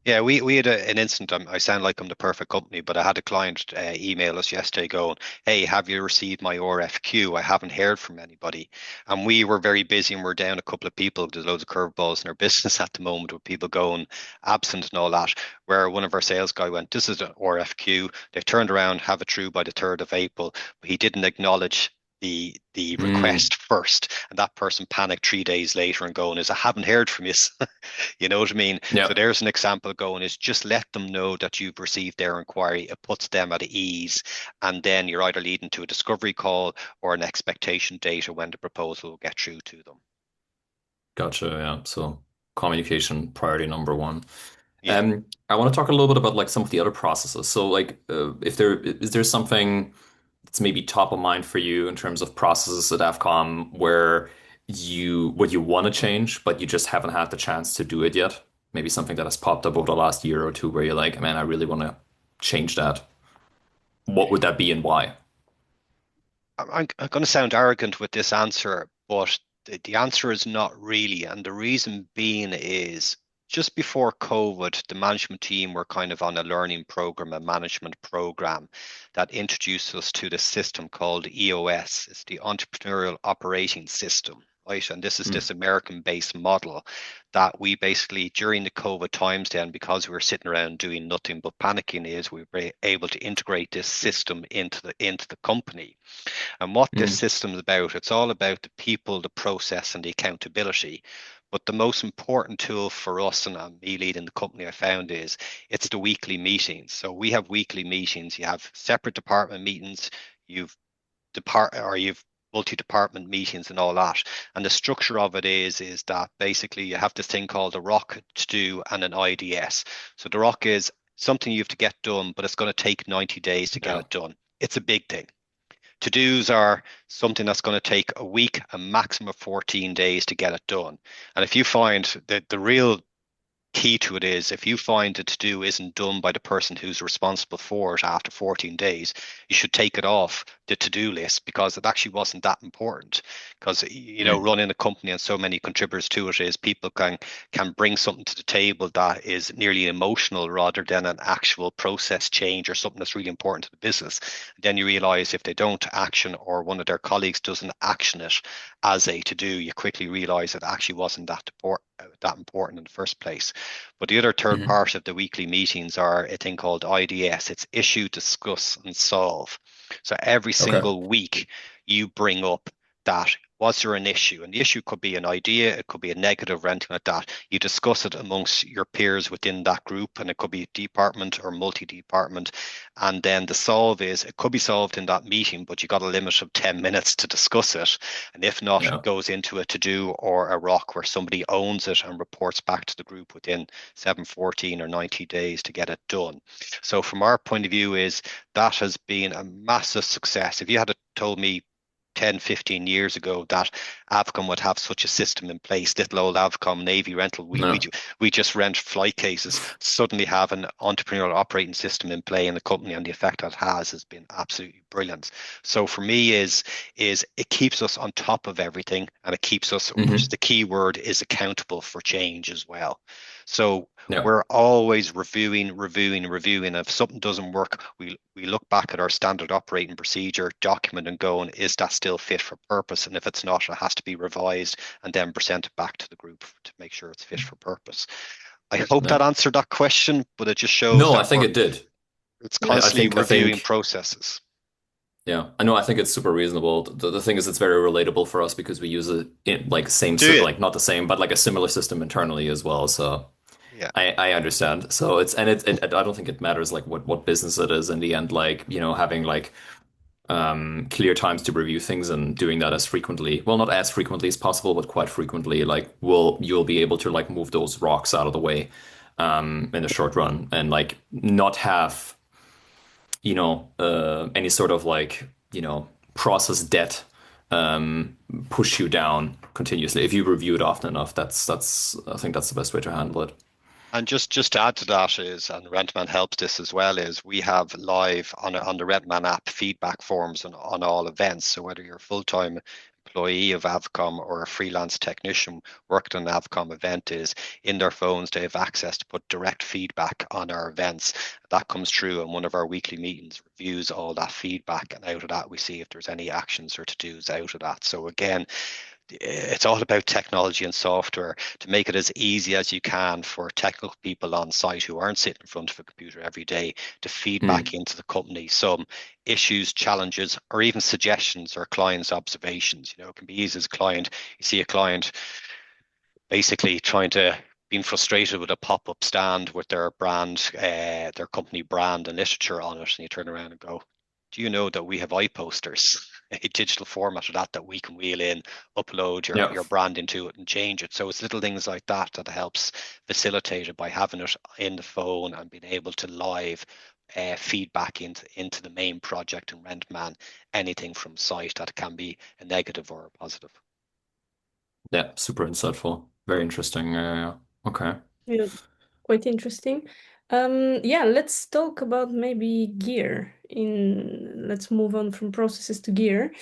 S3: Yeah, we had an incident. I sound like I'm the perfect company, but I had a client email us yesterday going, "Hey, have you received my RFQ? I haven't heard from anybody." And we were very busy and we're down a couple of people. There's loads of curveballs in our business at the moment with people going absent and all that. Where one of our sales guy went, "This is an RFQ." They turned around, have it through by the 3rd of April, but he didn't acknowledge the
S1: Mm,
S3: request first. And that person panicked 3 days later and going, "Is I haven't heard from you." You know what I mean? So
S1: yeah.
S3: there's an example going is just let them know that you've received their inquiry. It puts them at ease. And then you're either leading to a discovery call or an expectation date of when the proposal will get through to them.
S1: Gotcha. Yeah. So communication priority number one.
S3: Yeah.
S1: I want to talk a little bit about like some of the other processes. So like, if there is there something that's maybe top of mind for you in terms of processes at Avcom where what you want to change, but you just haven't had the chance to do it yet? Maybe something that has popped up over the last year or two where you're like, man, I really want to change that. What would that be and why?
S3: I'm going to sound arrogant with this answer, but the answer is not really. And the reason being is just before COVID, the management team were kind of on a learning program, a management program that introduced us to the system called EOS. It's the Entrepreneurial Operating System. Right. And this is
S1: Mm,
S3: this American based model that we basically, during the COVID times, then, because we were sitting around doing nothing but panicking, is we were able to integrate this system into the company. And what this
S1: mm,
S3: system is about, it's all about the people, the process, and the accountability. But the most important tool for us and me leading the company I found is it's the weekly meetings. So we have weekly meetings. You have separate department meetings, you've multi-department meetings and all that. And the structure of it is that basically you have this thing called a rock to do and an IDS. So the rock is something you have to get done, but it's going to take 90 days to get
S1: yeah.
S3: it done. It's a big thing. To dos are something that's going to take a week, a maximum of 14 days to get it done. And if you find that the real key to it is if you find the to do isn't done by the person who's responsible for it after 14 days, you should take it off the to do list because it actually wasn't that important. Because,
S1: Mm,
S3: running a company and so many contributors to it is people can bring something to the table that is nearly emotional rather than an actual process change or something that's really important to the business. Then you realize if they don't action or one of their colleagues doesn't action it as a to do, you quickly realize it actually wasn't that important in the first place. But the other third
S1: mhm.
S3: part of the weekly meetings are a thing called IDS. It's issue, discuss, and solve. So every
S1: Okay.
S3: single week you bring up that was there an issue? And the issue could be an idea, it could be a negative or anything like that. You discuss it amongst your peers within that group, and it could be department or multi-department. And then the solve is it could be solved in that meeting, but you got a limit of 10 minutes to discuss it. And if not, it
S1: Yeah.
S3: goes into a to-do or a rock where somebody owns it and reports back to the group within 7, 14, or 90 days to get it done. So from our point of view is that has been a massive success. If you had told me 10, 15 years ago that Avcom would have such a system in place. Little old Avcom Navy rental,
S1: No.
S3: we just rent flight cases, suddenly have an entrepreneurial operating system in play in the company, and the effect that has been absolutely brilliant. So for me is it keeps us on top of everything, and it keeps us, which is
S1: Hmm.
S3: the key word, is accountable for change as well. So
S1: Yeah.
S3: we're always reviewing. If something doesn't work, we look back at our standard operating procedure document and going, is that still fit for purpose? And if it's not, it has to be revised and then presented back to the group to make sure it's fit for purpose. I hope that
S1: Yeah.
S3: answered that question, but it just shows
S1: No, I
S3: that
S1: think it did.
S3: it's
S2: Yeah.
S3: constantly
S1: I
S3: reviewing
S1: think,
S3: processes.
S1: yeah, I know. I think it's super reasonable. The thing is, it's very relatable for us because we use it in like same,
S3: Do you?
S1: like not the same, but like a similar system internally as well. So
S3: Yeah.
S1: I understand. So I don't think it matters like what business it is in the end. Like, having like clear times to review things and doing that as frequently, well, not as frequently as possible, but quite frequently, like you'll be able to like move those rocks out of the way in the short run and like not have any sort of like, process debt push you down continuously. If you review it often enough, I think that's the best way to handle it.
S3: And just to add to that is, and Rentman helps this as well, is we have live on the Rentman app feedback forms on all events. So whether you're a full-time employee of Avcom or a freelance technician working on an Avcom event is in their phones, they have access to put direct feedback on our events. That comes through in one of our weekly meetings, reviews all that feedback, and out of that we see if there's any actions or to-dos out of that. So again, it's all about technology and software to make it as easy as you can for technical people on site who aren't sitting in front of a computer every day to feed back
S1: Mm.
S3: into the company some issues, challenges, or even suggestions or clients' observations. You know, it can be easy as a client. You see a client basically trying to being frustrated with a pop-up stand with their brand, their company brand and literature on it, and you turn around and go, "Do you know that we have iPosters, a digital format of that we can wheel in, upload
S1: Yeah.
S3: your brand into it, and change it?" So it's little things like that that helps facilitate it by having it in the phone and being able to live feedback into the main project in Rentman, anything from site that can be a negative or a positive.
S1: Yeah. Super insightful. Very interesting. Yeah. Okay.
S2: Yeah, quite interesting. Yeah, let's talk about maybe gear. Let's move on from processes to gear.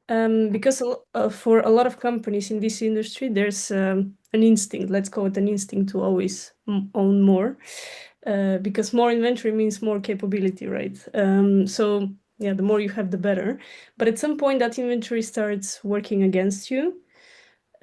S2: Because for a lot of companies in this industry, there's an instinct, let's call it an instinct to always own more, because more inventory means more capability, right? So yeah, the more you have, the better. But at some point, that inventory starts working against you.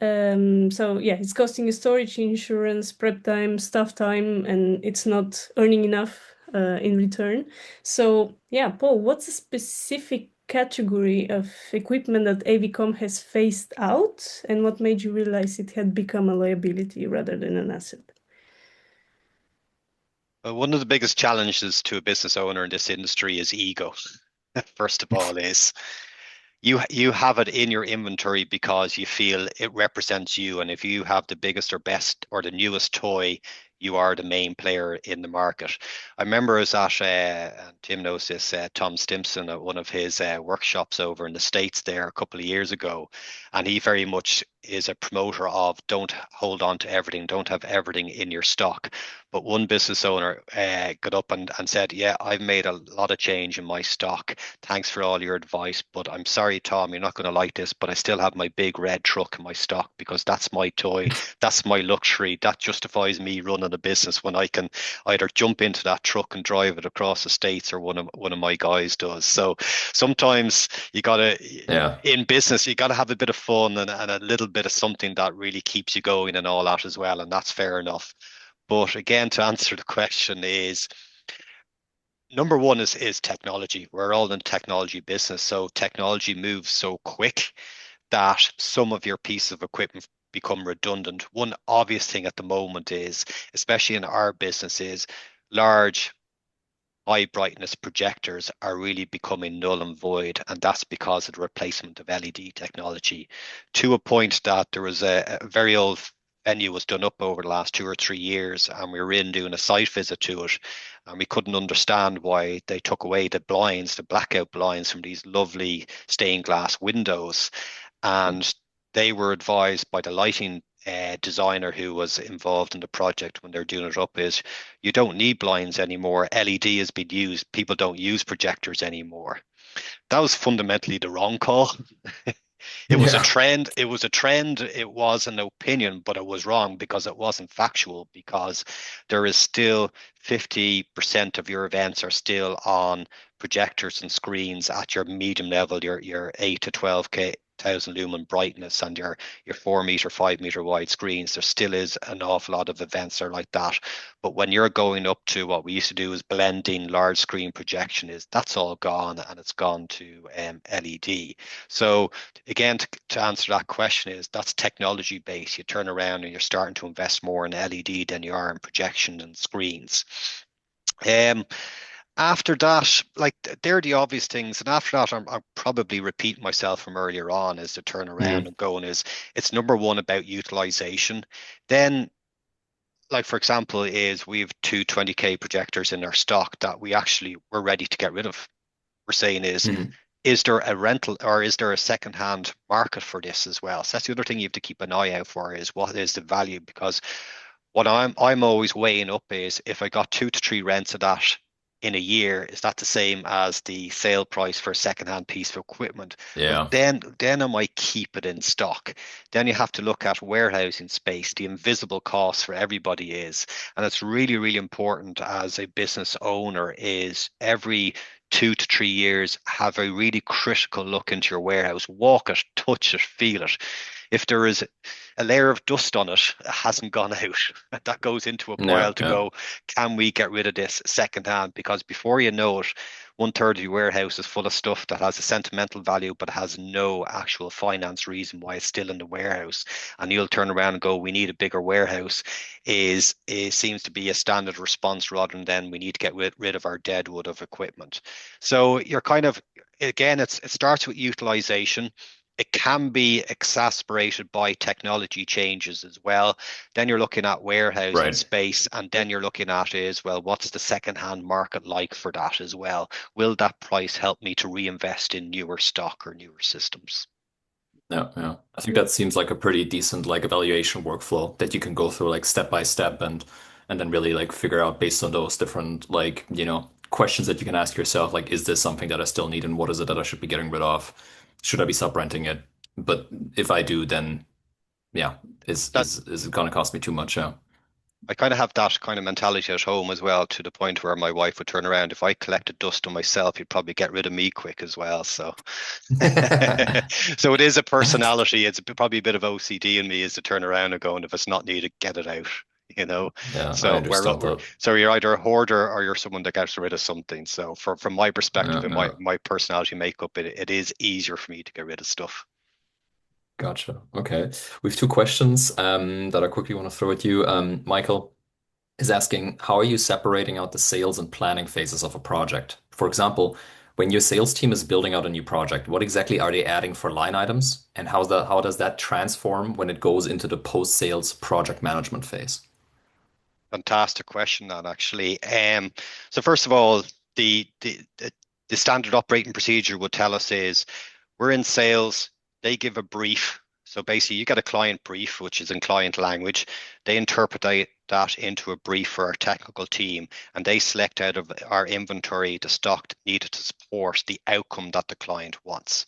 S2: So yeah, it's costing you storage, insurance, prep time, staff time, and it's not earning enough in return. So yeah, Paul, what's a specific category of equipment that AVCom has phased out, and what made you realize it had become a liability rather than an asset?
S3: Well, one of the biggest challenges to a business owner in this industry is ego. First of all, is you have it in your inventory because you feel it represents you, and if you have the biggest or best or the newest toy, you are the main player in the market. I remember I was at and Tim knows this, Tom Stimson at one of his workshops over in the States there a couple of years ago, and he very much is a promoter of don't hold on to everything, don't have everything in your stock. But one business owner got up and said, "Yeah, I've made a lot of change in my stock. Thanks for all your advice, but I'm sorry, Tom, you're not going to like this, but I still have my big red truck in my stock because that's my toy, that's my luxury. That justifies me running a business when I can either jump into that truck and drive it across the states, or one of my guys does." So sometimes you gotta
S1: Yeah.
S3: in business you gotta have a bit of fun and a little bit of something that really keeps you going and all that as well, and that's fair enough. But again, to answer the question is number one is technology. We're all in technology business, so technology moves so quick that some of your pieces of equipment become redundant. One obvious thing at the moment is, especially in our business, is large high brightness projectors are really becoming null and void, and that's because of the replacement of LED technology to a point that there was a very old venue was done up over the last 2 or 3 years, and we were in doing a site visit to it, and we couldn't understand why they took away the blinds, the blackout blinds from these lovely stained glass windows. And they were advised by the lighting designer who was involved in the project when they're doing it up is you don't need blinds anymore. LED has been used. People don't use projectors anymore. That was fundamentally the wrong call. It was a
S1: Yeah.
S3: trend. It was a trend. It was an opinion, but it was wrong because it wasn't factual. Because there is still 50% of your events are still on projectors and screens at your medium level, your 8 to 12K thousand lumen brightness, and your 4 meter, 5 meter wide screens. There still is an awful lot of events are like that. But when you're going up to what we used to do is blending large screen projection, is that's all gone, and it's gone to LED. So again, to answer that question is that's technology based. You turn around and you're starting to invest more in LED than you are in projection and screens. Um, After that, like they're the obvious things, and after that, I'm probably repeating myself from earlier on. Is to turn around
S1: Mm.
S3: and going is it's number one about utilization. Then, like for example, is we have two 20K projectors in our stock that we actually we're ready to get rid of. We're saying
S1: Mm.
S3: is there a rental or is there a second-hand market for this as well? So that's the other thing you have to keep an eye out for is what is the value, because what I'm always weighing up is if I got 2 to 3 rents of that in a year, is that the same as the sale price for a second-hand piece of equipment? Well,
S1: Yeah.
S3: then I might keep it in stock. Then you have to look at warehousing space, the invisible cost for everybody is. And it's really, really important as a business owner is every 2 to 3 years, have a really critical look into your warehouse. Walk it, touch it, feel it. If there is a layer of dust on it, it hasn't gone out. That goes into a
S1: Yeah.
S3: pile to
S1: Yeah.
S3: go, can we get rid of this secondhand? Because before you know it, 1/3 of your warehouse is full of stuff that has a sentimental value but has no actual finance reason why it's still in the warehouse. And you'll turn around and go, we need a bigger warehouse, is seems to be a standard response rather than we need to get rid of our dead wood of equipment. So you're kind of, again, it starts with utilization. It can be exacerbated by technology changes as well. Then you're looking at warehousing
S1: Right.
S3: space, and then you're looking at is, well, what's the second-hand market like for that as well? Will that price help me to reinvest in newer stock or newer systems?
S1: Yeah. Yeah. I think that seems like a pretty decent like evaluation workflow that you can go through like step by step and then really like figure out based on those different like, questions that you can ask yourself, like, is this something that I still need and what is it that I should be getting rid of? Should I be sub-renting it? But if I do, then yeah,
S3: That
S1: is it gonna cost me too much? Yeah.
S3: I kind of have that kind of mentality at home as well, to the point where my wife would turn around. If I collected dust on myself, you'd probably get rid of me quick as well. So, so it is a personality. It's probably a bit of OCD in me is to turn around and go, and if it's not needed, get it out. You know.
S1: Yeah, I
S3: So
S1: understand that.
S3: so you're either a hoarder or you're someone that gets rid of something. So from my perspective
S1: Yeah,
S3: and
S1: yeah.
S3: my personality makeup, it is easier for me to get rid of stuff.
S1: Gotcha. Okay. We have two questions that I quickly want to throw at you. Michael is asking, how are you separating out the sales and planning phases of a project? For example, when your sales team is building out a new project, what exactly are they adding for line items? And how does that transform when it goes into the post-sales project management phase?
S3: Fantastic question, that actually. So first of all, the standard operating procedure would tell us is we're in sales, they give a brief. So basically, you get a client brief, which is in client language. They interpret that into a brief for our technical team, and they select out of our inventory the stock needed to support the outcome that the client wants.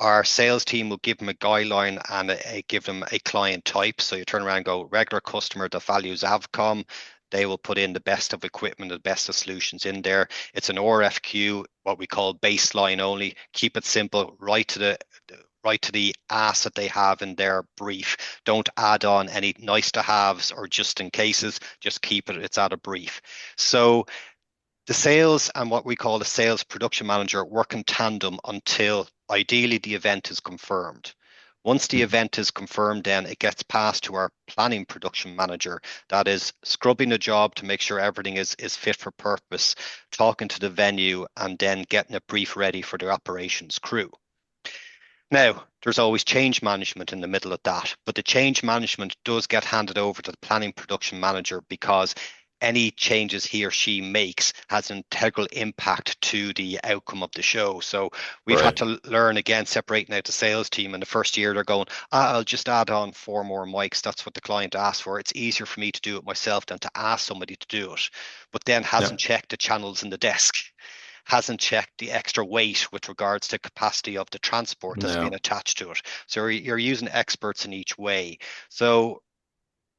S3: Our sales team will give them a guideline and give them a client type. So you turn around and go, regular customer that values Avcom, they will put in the best of equipment, the best of solutions in there. It's an RFQ, what we call baseline only. Keep it simple, right to the ask that they have in their brief. Don't add on any nice to haves or just in cases. Just keep it. It's at a brief. So the sales and what we call the sales production manager work in tandem until ideally the event is confirmed. Once the event is confirmed, then it gets passed to our planning production manager. That is scrubbing the job to make sure everything is fit for purpose, talking to the venue, and then getting a brief ready for the operations crew. Now, there's always change management in the middle of that, but the change management does get handed over to the planning production manager because any changes he or she makes has an integral impact to the outcome of the show. So we've had
S1: Right.
S3: to learn again, separating out the sales team. In the first year, they're going, I'll just add on 4 more mics. That's what the client asked for. It's easier for me to do it myself than to ask somebody to do it, but then
S1: Yeah.
S3: hasn't checked the channels in the desk, hasn't checked the extra weight with regards to capacity of the transport that's
S1: Yeah.
S3: been attached to it. So you're using experts in each way. So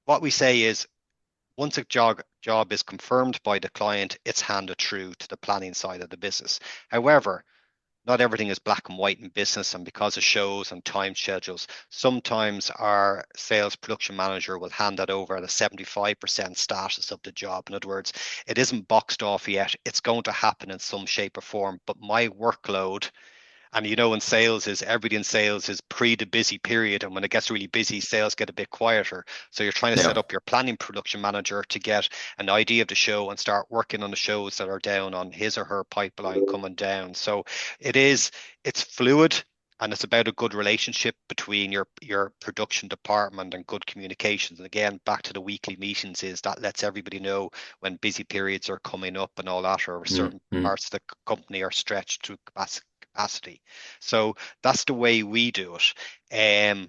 S3: what we say is once a job is confirmed by the client, it's handed through to the planning side of the business. However, not everything is black and white in business, and because of shows and time schedules, sometimes our sales production manager will hand that over at a 75% status of the job. In other words, it isn't boxed off yet. It's going to happen in some shape or form, but my workload, and in sales is everybody in sales is pre the busy period. And when it gets really busy, sales get a bit quieter. So you're trying to set
S1: Yeah.
S3: up your planning production manager to get an idea of the show and start working on the shows that are down on his or her pipeline coming down. So it is, it's fluid. And it's about a good relationship between your production department and good communications. And again, back to the weekly meetings is that lets everybody know when busy periods are coming up and all that, or certain
S1: Mm-hmm.
S3: parts of the company are stretched to capacity. So that's the way we do it.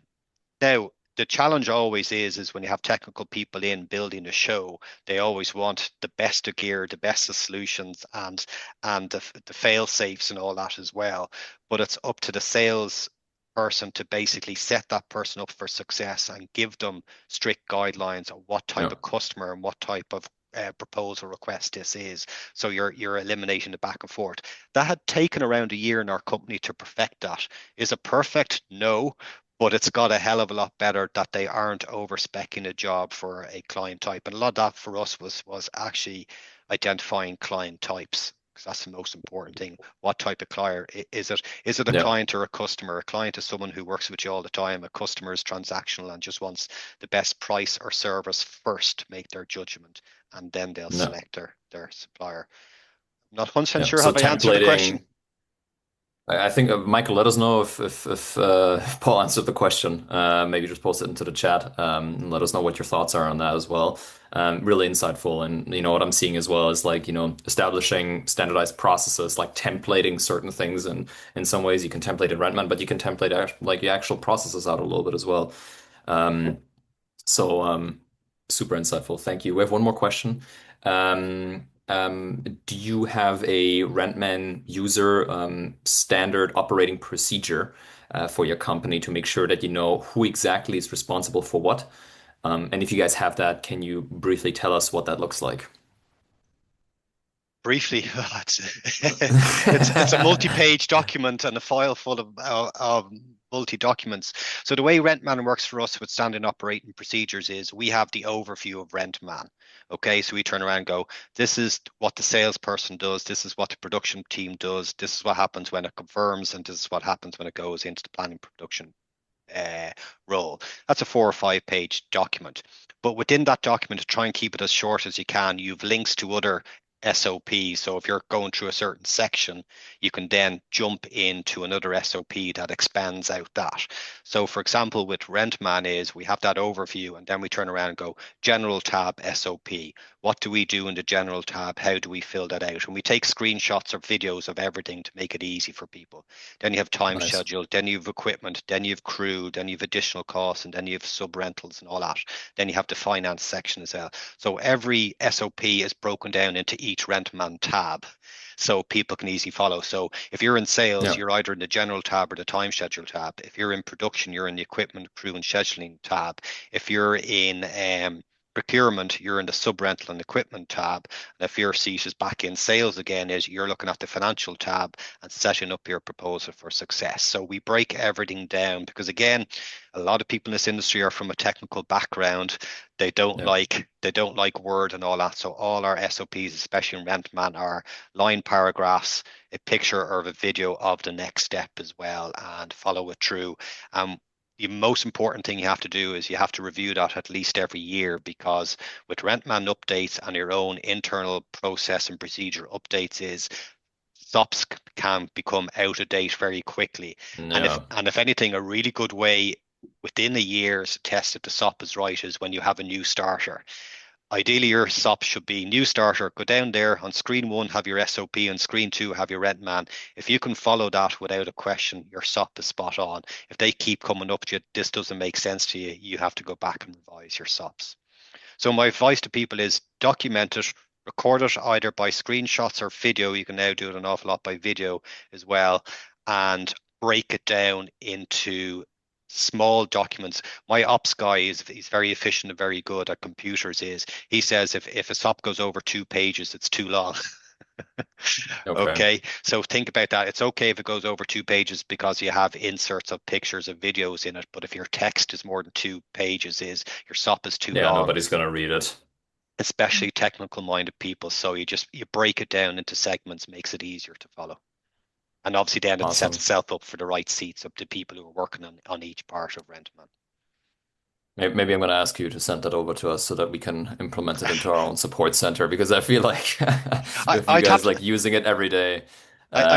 S3: Now, the challenge always is when you have technical people in building a show, they always want the best of gear, the best of solutions, and the fail safes and all that as well. But it's up to the sales person to basically set that person up for success and give them strict guidelines on what type
S1: Yeah.
S3: of customer and what type of proposal request this is. So you're eliminating the back and forth. That had taken around a year in our company to perfect that. Is it perfect? No, but it's got a hell of a lot better that they aren't over-specing a job for a client type. And a lot of that for us was actually identifying client types, because that's the most important thing. What type of client is it? Is it a
S1: Yeah.
S3: client or a customer? A client is someone who works with you all the time. A customer is transactional and just wants the best price or service first to make their judgment, and then they'll
S1: No.
S3: select their supplier. I'm not 100%
S1: Yeah.
S3: sure
S1: So
S3: have I answered the question.
S1: templating. I think Michael, let us know if Paul answered the question. Maybe just post it into the chat, and let us know what your thoughts are on that as well. Really insightful, and what I'm seeing as well is like establishing standardized processes, like templating certain things, and in some ways you can template in Rentman, but you can template like the actual processes out a little bit as well. Um, so super insightful. Thank you. We have one more question. Do you have a Rentman user standard operating procedure for your company to make sure that you know who exactly is responsible for what? And if you guys have that, can you briefly tell us what that looks like?
S3: Briefly, it's a multi-page document and a file full of multi-documents. So the way Rentman works for us with standard operating procedures is we have the overview of Rentman. Okay, so we turn around and go, this is what the salesperson does, this is what the production team does, this is what happens when it confirms, and this is what happens when it goes into the planning production uh, role. That's a 4 or 5 page document. But within that document, to try and keep it as short as you can, you've links to other SOP. So if you're going through a certain section, you can then jump into another SOP that expands out that. So for example, with Rentman is we have that overview and then we turn around and go general tab SOP. What do we do in the general tab? How do we fill that out? And we take screenshots or videos of everything to make it easy for people. Then you have time
S1: Nice.
S3: schedule, then you have equipment, then you have crew, then you have additional costs, and then you have sub rentals and all that. Then you have the finance section as well. So every SOP is broken down into each Rentman tab so people can easily follow. So if you're in sales,
S1: Yeah.
S3: you're either in the general tab or the time schedule tab. If you're in production, you're in the equipment, crew, and scheduling tab. If you're in procurement, you're in the sub rental and equipment tab. And if your seat is back in sales again, is you're looking at the financial tab and setting up your proposal for success. So we break everything down because again, a lot of people in this industry are from a technical background.
S1: Yeah.
S3: They don't like Word and all that. So all our SOPs, especially in Rentman, are line paragraphs, a picture or a video of the next step as well, and follow it through. The most important thing you have to do is you have to review that at least every year because with Rentman updates and your own internal process and procedure updates is SOPs can become out of date very quickly.
S1: Yeah.
S3: And if anything, a really good way within a year to test if the SOP is right is when you have a new starter. Ideally, your SOP should be new starter. Go down there on screen one, have your SOP, on screen two, have your Rentman. If you can follow that without a question, your SOP is spot on. If they keep coming up to you, this doesn't make sense to you, you have to go back and revise your SOPs. So my advice to people is document it, record it either by screenshots or video. You can now do it an awful lot by video as well, and break it down into small documents. My ops guy is he's very efficient and very good at computers. He says if a SOP goes over 2 pages, it's too long.
S1: Okay.
S3: Okay, so think about that. It's okay if it goes over 2 pages because you have inserts of pictures of videos in it. But if your text is more than 2 pages, is your SOP is too
S1: Yeah,
S3: long,
S1: nobody's gonna read it.
S3: especially technical minded people. So you break it down into segments, makes it easier to follow. And obviously then it sets
S1: Awesome.
S3: itself up for the right seats up to people who are working on each part of Rentman.
S1: Maybe I'm going to ask you to send that over to us so that we can implement it into our own support center because I feel like
S3: I,
S1: with you
S3: I'd have
S1: guys
S3: to
S1: like using it every day. But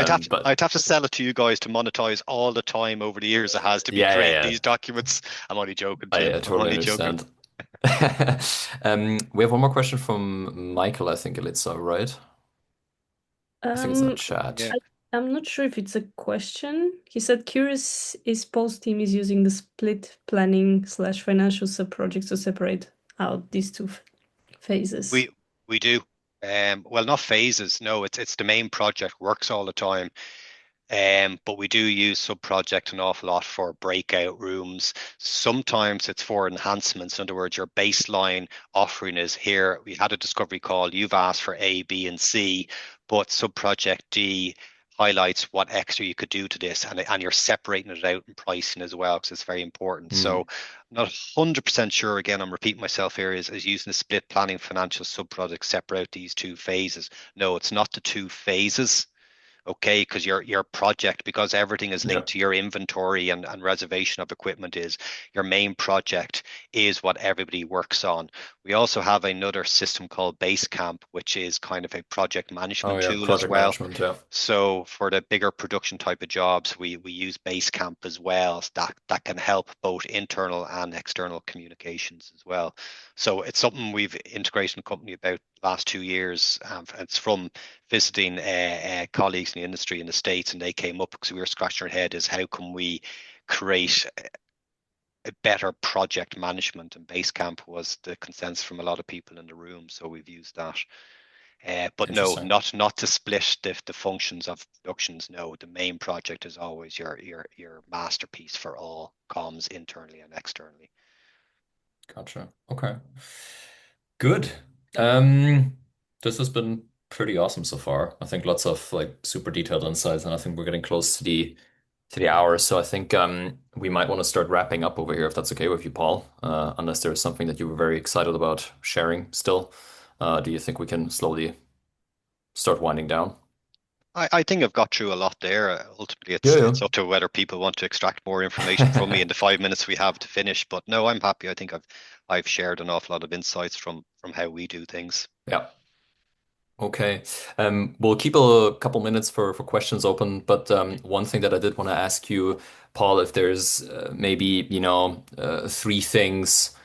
S3: I'd have to sell it to you guys to monetize all the time over the years it has to be
S1: yeah, yeah,
S3: creating
S1: yeah.
S3: these documents. I'm only joking, Tim.
S1: I
S3: I'm
S1: totally
S3: only joking.
S1: understand. We have one more question from Michael, I think, Elitsa, right? I think it's in the
S2: Um,
S3: Yeah.
S1: chat.
S2: I'm not sure if it's a question. He said curious if Paul's team is using the split planning slash financial sub-projects to separate out these two phases.
S3: We do. Well, not phases. No, it's the main project works all the time. But we do use sub-project an awful lot for breakout rooms. Sometimes it's for enhancements. In other words, your baseline offering is here. We had a discovery call. You've asked for A, B, and C, but sub-project D highlights what extra you could do to this, and you're separating it out in pricing as well because it's very important. So,
S1: Mm,
S3: I'm not 100% sure. Again, I'm repeating myself here. Is using the split planning financial sub-project separate these two phases? No, it's not the two phases. Okay, because your project, because everything is
S1: yeah.
S3: linked to your inventory and reservation of equipment, is your main project is what everybody works on. We also have another system called Basecamp, which is kind of a project
S1: Oh
S3: management
S1: yeah,
S3: tool as
S1: project
S3: well.
S1: management, yeah.
S3: So for the bigger production type of jobs, we use Basecamp as well. That can help both internal and external communications as well. So it's something we've integrated in the company about the last 2 years. It's from visiting colleagues in the industry in the States, and they came up because we were scratching our head is how can we create a better project management, and Basecamp was the consensus from a lot of people in the room, so we've used that. But no,
S1: Interesting.
S3: not to split the functions of productions. No, the main project is always your masterpiece for all comms internally and externally.
S1: Gotcha. Okay. Good. Um, this has been pretty awesome so far. I think lots of like super detailed insights, and I think we're getting close to the hour. So I think we might want to start wrapping up over here if that's okay with you, Paul. Unless there's something that you were very excited about sharing still. Do you think we can slowly start winding down?
S3: I think I've got through a lot there. Ultimately,
S1: Yeah, yeah.
S3: it's up to whether people want to extract more information from me in the 5 minutes we have to finish. But no, I'm happy. I think I've shared an awful lot of insights from how we do things.
S1: Yeah. Okay. We'll keep a couple minutes for questions open, but one thing that I did want to ask you, Paul, if there's maybe, three things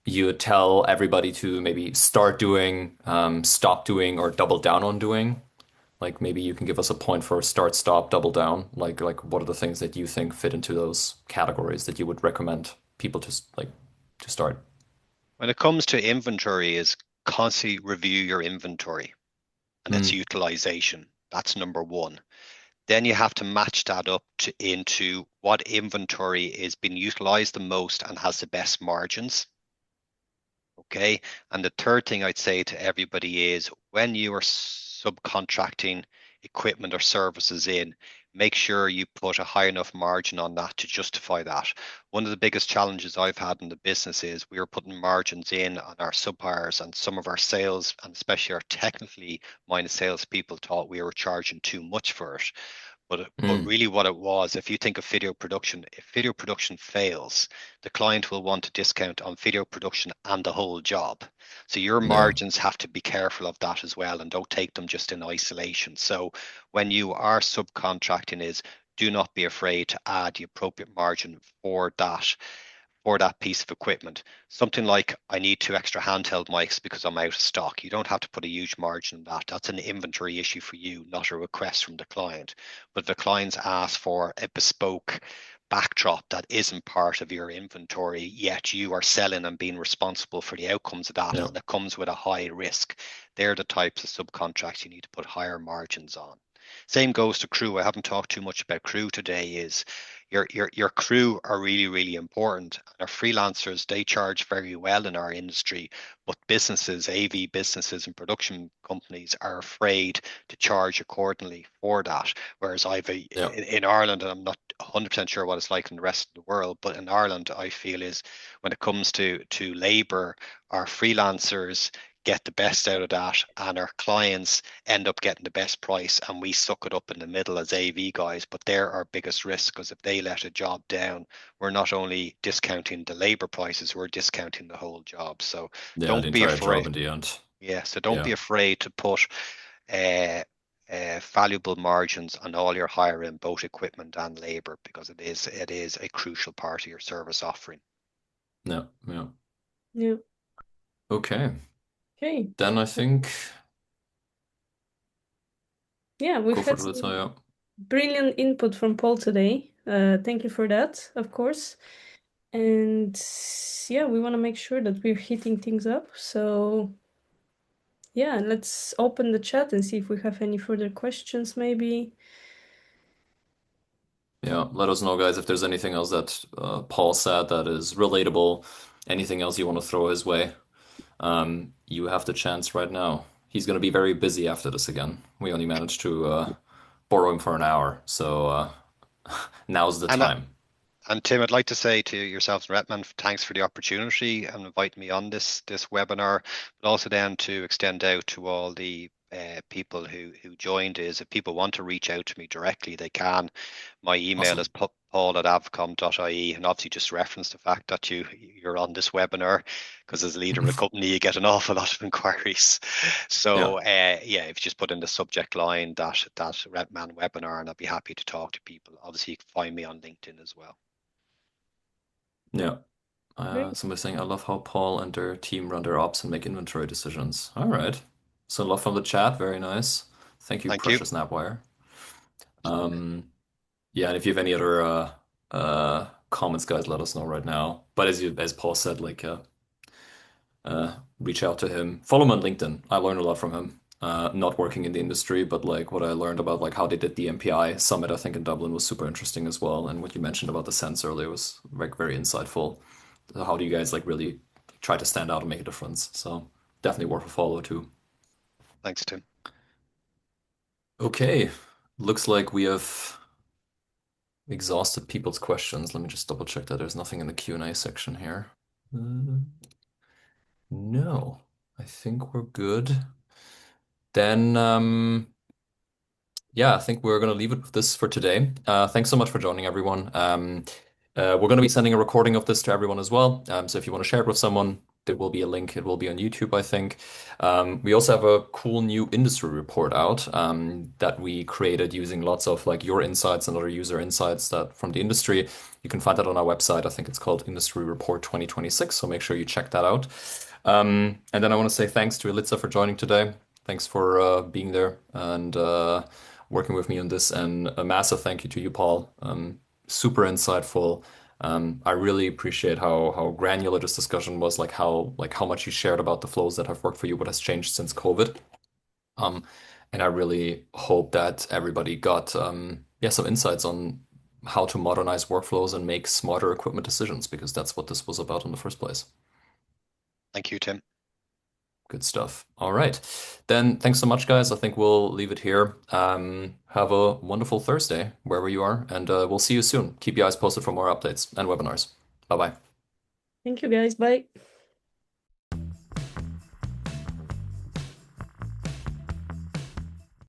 S1: you tell everybody to maybe start doing, stop doing, or double down on doing. Like maybe you can give us a point for start, stop, double down. Like what are the things that you think fit into those categories that you would recommend people to start?
S3: When it comes to inventory, is constantly review your inventory and its
S1: Mm,
S3: utilization. That's number one. Then you have to match that up into what inventory is being utilized the most and has the best margins. Okay. And the third thing I'd say to everybody is when you are subcontracting equipment or services in, make sure you put a high enough margin on that to justify that. One of the biggest challenges I've had in the business is we were putting margins in on our sub-hires, and some of our sales, and especially our technically minded salespeople, thought we were charging too much for it. But
S1: mm,
S3: really what it was, if you think of video production, if video production fails, the client will want a discount on video production and the whole job. So your
S1: yeah,
S3: margins have to be careful of that as well, and don't take them just in isolation. So when you are subcontracting is do not be afraid to add the appropriate margin for that piece of equipment. Something like I need two extra handheld mics because I'm out of stock. You don't have to put a huge margin on that. That's an inventory issue for you, not a request from the client. But if the clients ask for a bespoke backdrop that isn't part of your inventory, yet you are selling and being responsible for the outcomes of that,
S1: yeah,
S3: and it comes with a high risk, they're the types of subcontracts you need to put higher margins on. Same goes to crew. I haven't talked too much about crew today. Is your crew are really important. Our freelancers, they charge very well in our industry, but businesses, AV businesses and production companies are afraid to charge accordingly for that. Whereas
S1: yeah,
S3: in Ireland, and I'm not 100% sure what it's like in the rest of the world, but in Ireland, I feel is when it comes to labor, our freelancers get the best out of that, and our clients end up getting the best price, and we suck it up in the middle as AV guys. But they're our biggest risk because if they let a job down, we're not only discounting the labor prices, we're discounting the whole job. So
S1: yeah. The
S3: don't be
S1: entire
S3: afraid.
S1: job in the end.
S3: Yeah, so don't
S1: Yeah.
S3: be afraid to put uh, valuable margins on all your hiring, both equipment and labor, because it is a crucial part of your service offering.
S1: Yeah, yeah.
S2: Yeah.
S1: Okay.
S2: Okay.
S1: Then I think
S2: Yeah,
S1: go
S2: we've
S1: for
S2: had
S1: the
S2: some
S1: yeah.
S2: brilliant input from Paul today. Thank you for that, of course. And yeah, we want to make sure that we're hitting things up. So yeah, let's open the chat and see if we have any further questions, maybe.
S1: Yeah, let us know, guys, if there's anything else that Paul said that is relatable, anything else you want to throw his way. You have the chance right now. He's going to be very busy after this again. We only managed to borrow him for an hour, so now's the
S3: And
S1: time.
S3: And Tim, I'd like to say to yourselves and Rentman, thanks for the opportunity and inviting me on this webinar, but also then to extend out to all the people who joined is if people want to reach out to me directly, they can. My email is
S1: Awesome.
S3: paul@avcom.ie, and obviously just reference the fact that you're on this webinar because as a leader of a company, you get an awful lot of inquiries.
S1: Yeah,
S3: So yeah, if you just put in the subject line that Rentman webinar, and I'll be happy to talk to people. Obviously, you can find me on LinkedIn as well.
S1: yeah.
S2: Great.
S1: Somebody saying, I love how Paul and their team run their ops and make inventory decisions. All right. So love from the chat. Very nice. Thank you,
S3: Thank you.
S1: Precious Napwire. Um, yeah, and if you have any other comments, guys, let us know right now. But as Paul said, like reach out to him. Follow him on LinkedIn. I learned a lot from him. Not working in the industry, but like what I learned about like how they did the MPI summit, I think in Dublin was super interesting as well. And what you mentioned about the sense earlier was like very insightful. So how do you guys like really try to stand out and make a difference? So definitely worth a follow too.
S3: Thanks, Tim.
S1: Okay, looks like we have exhausted people's questions. Let me just double check that there's nothing in the Q&A section here. Uh, no, I think we're good. Then yeah, I think we're going to leave it with this for today. Thanks so much for joining, everyone. We're going to be sending a recording of this to everyone as well. So if you want to share it with someone, there will be a link. It will be on YouTube, I think. We also have a cool new industry report out that we created using lots of like your insights and other user insights that from the industry. You can find that on our website. I think it's called Industry Report 2026. So make sure you check that out. And then I want to say thanks to Elitza for joining today. Thanks for being there and working with me on this. And a massive thank you to you, Paul. Super insightful. I really appreciate how granular this discussion was, like how much you shared about the flows that have worked for you, what has changed since COVID. Um, and I really hope that everybody got yeah some insights on how to modernize workflows and make smarter equipment decisions, because that's what this was about in the first place.
S3: Thank you, Tim.
S1: Good stuff. All right. Then thanks so much, guys. I think we'll leave it here. Have a wonderful Thursday wherever you are, and we'll see you soon. Keep your eyes posted for more updates and webinars. Bye bye.
S2: Thank you, guys. Bye.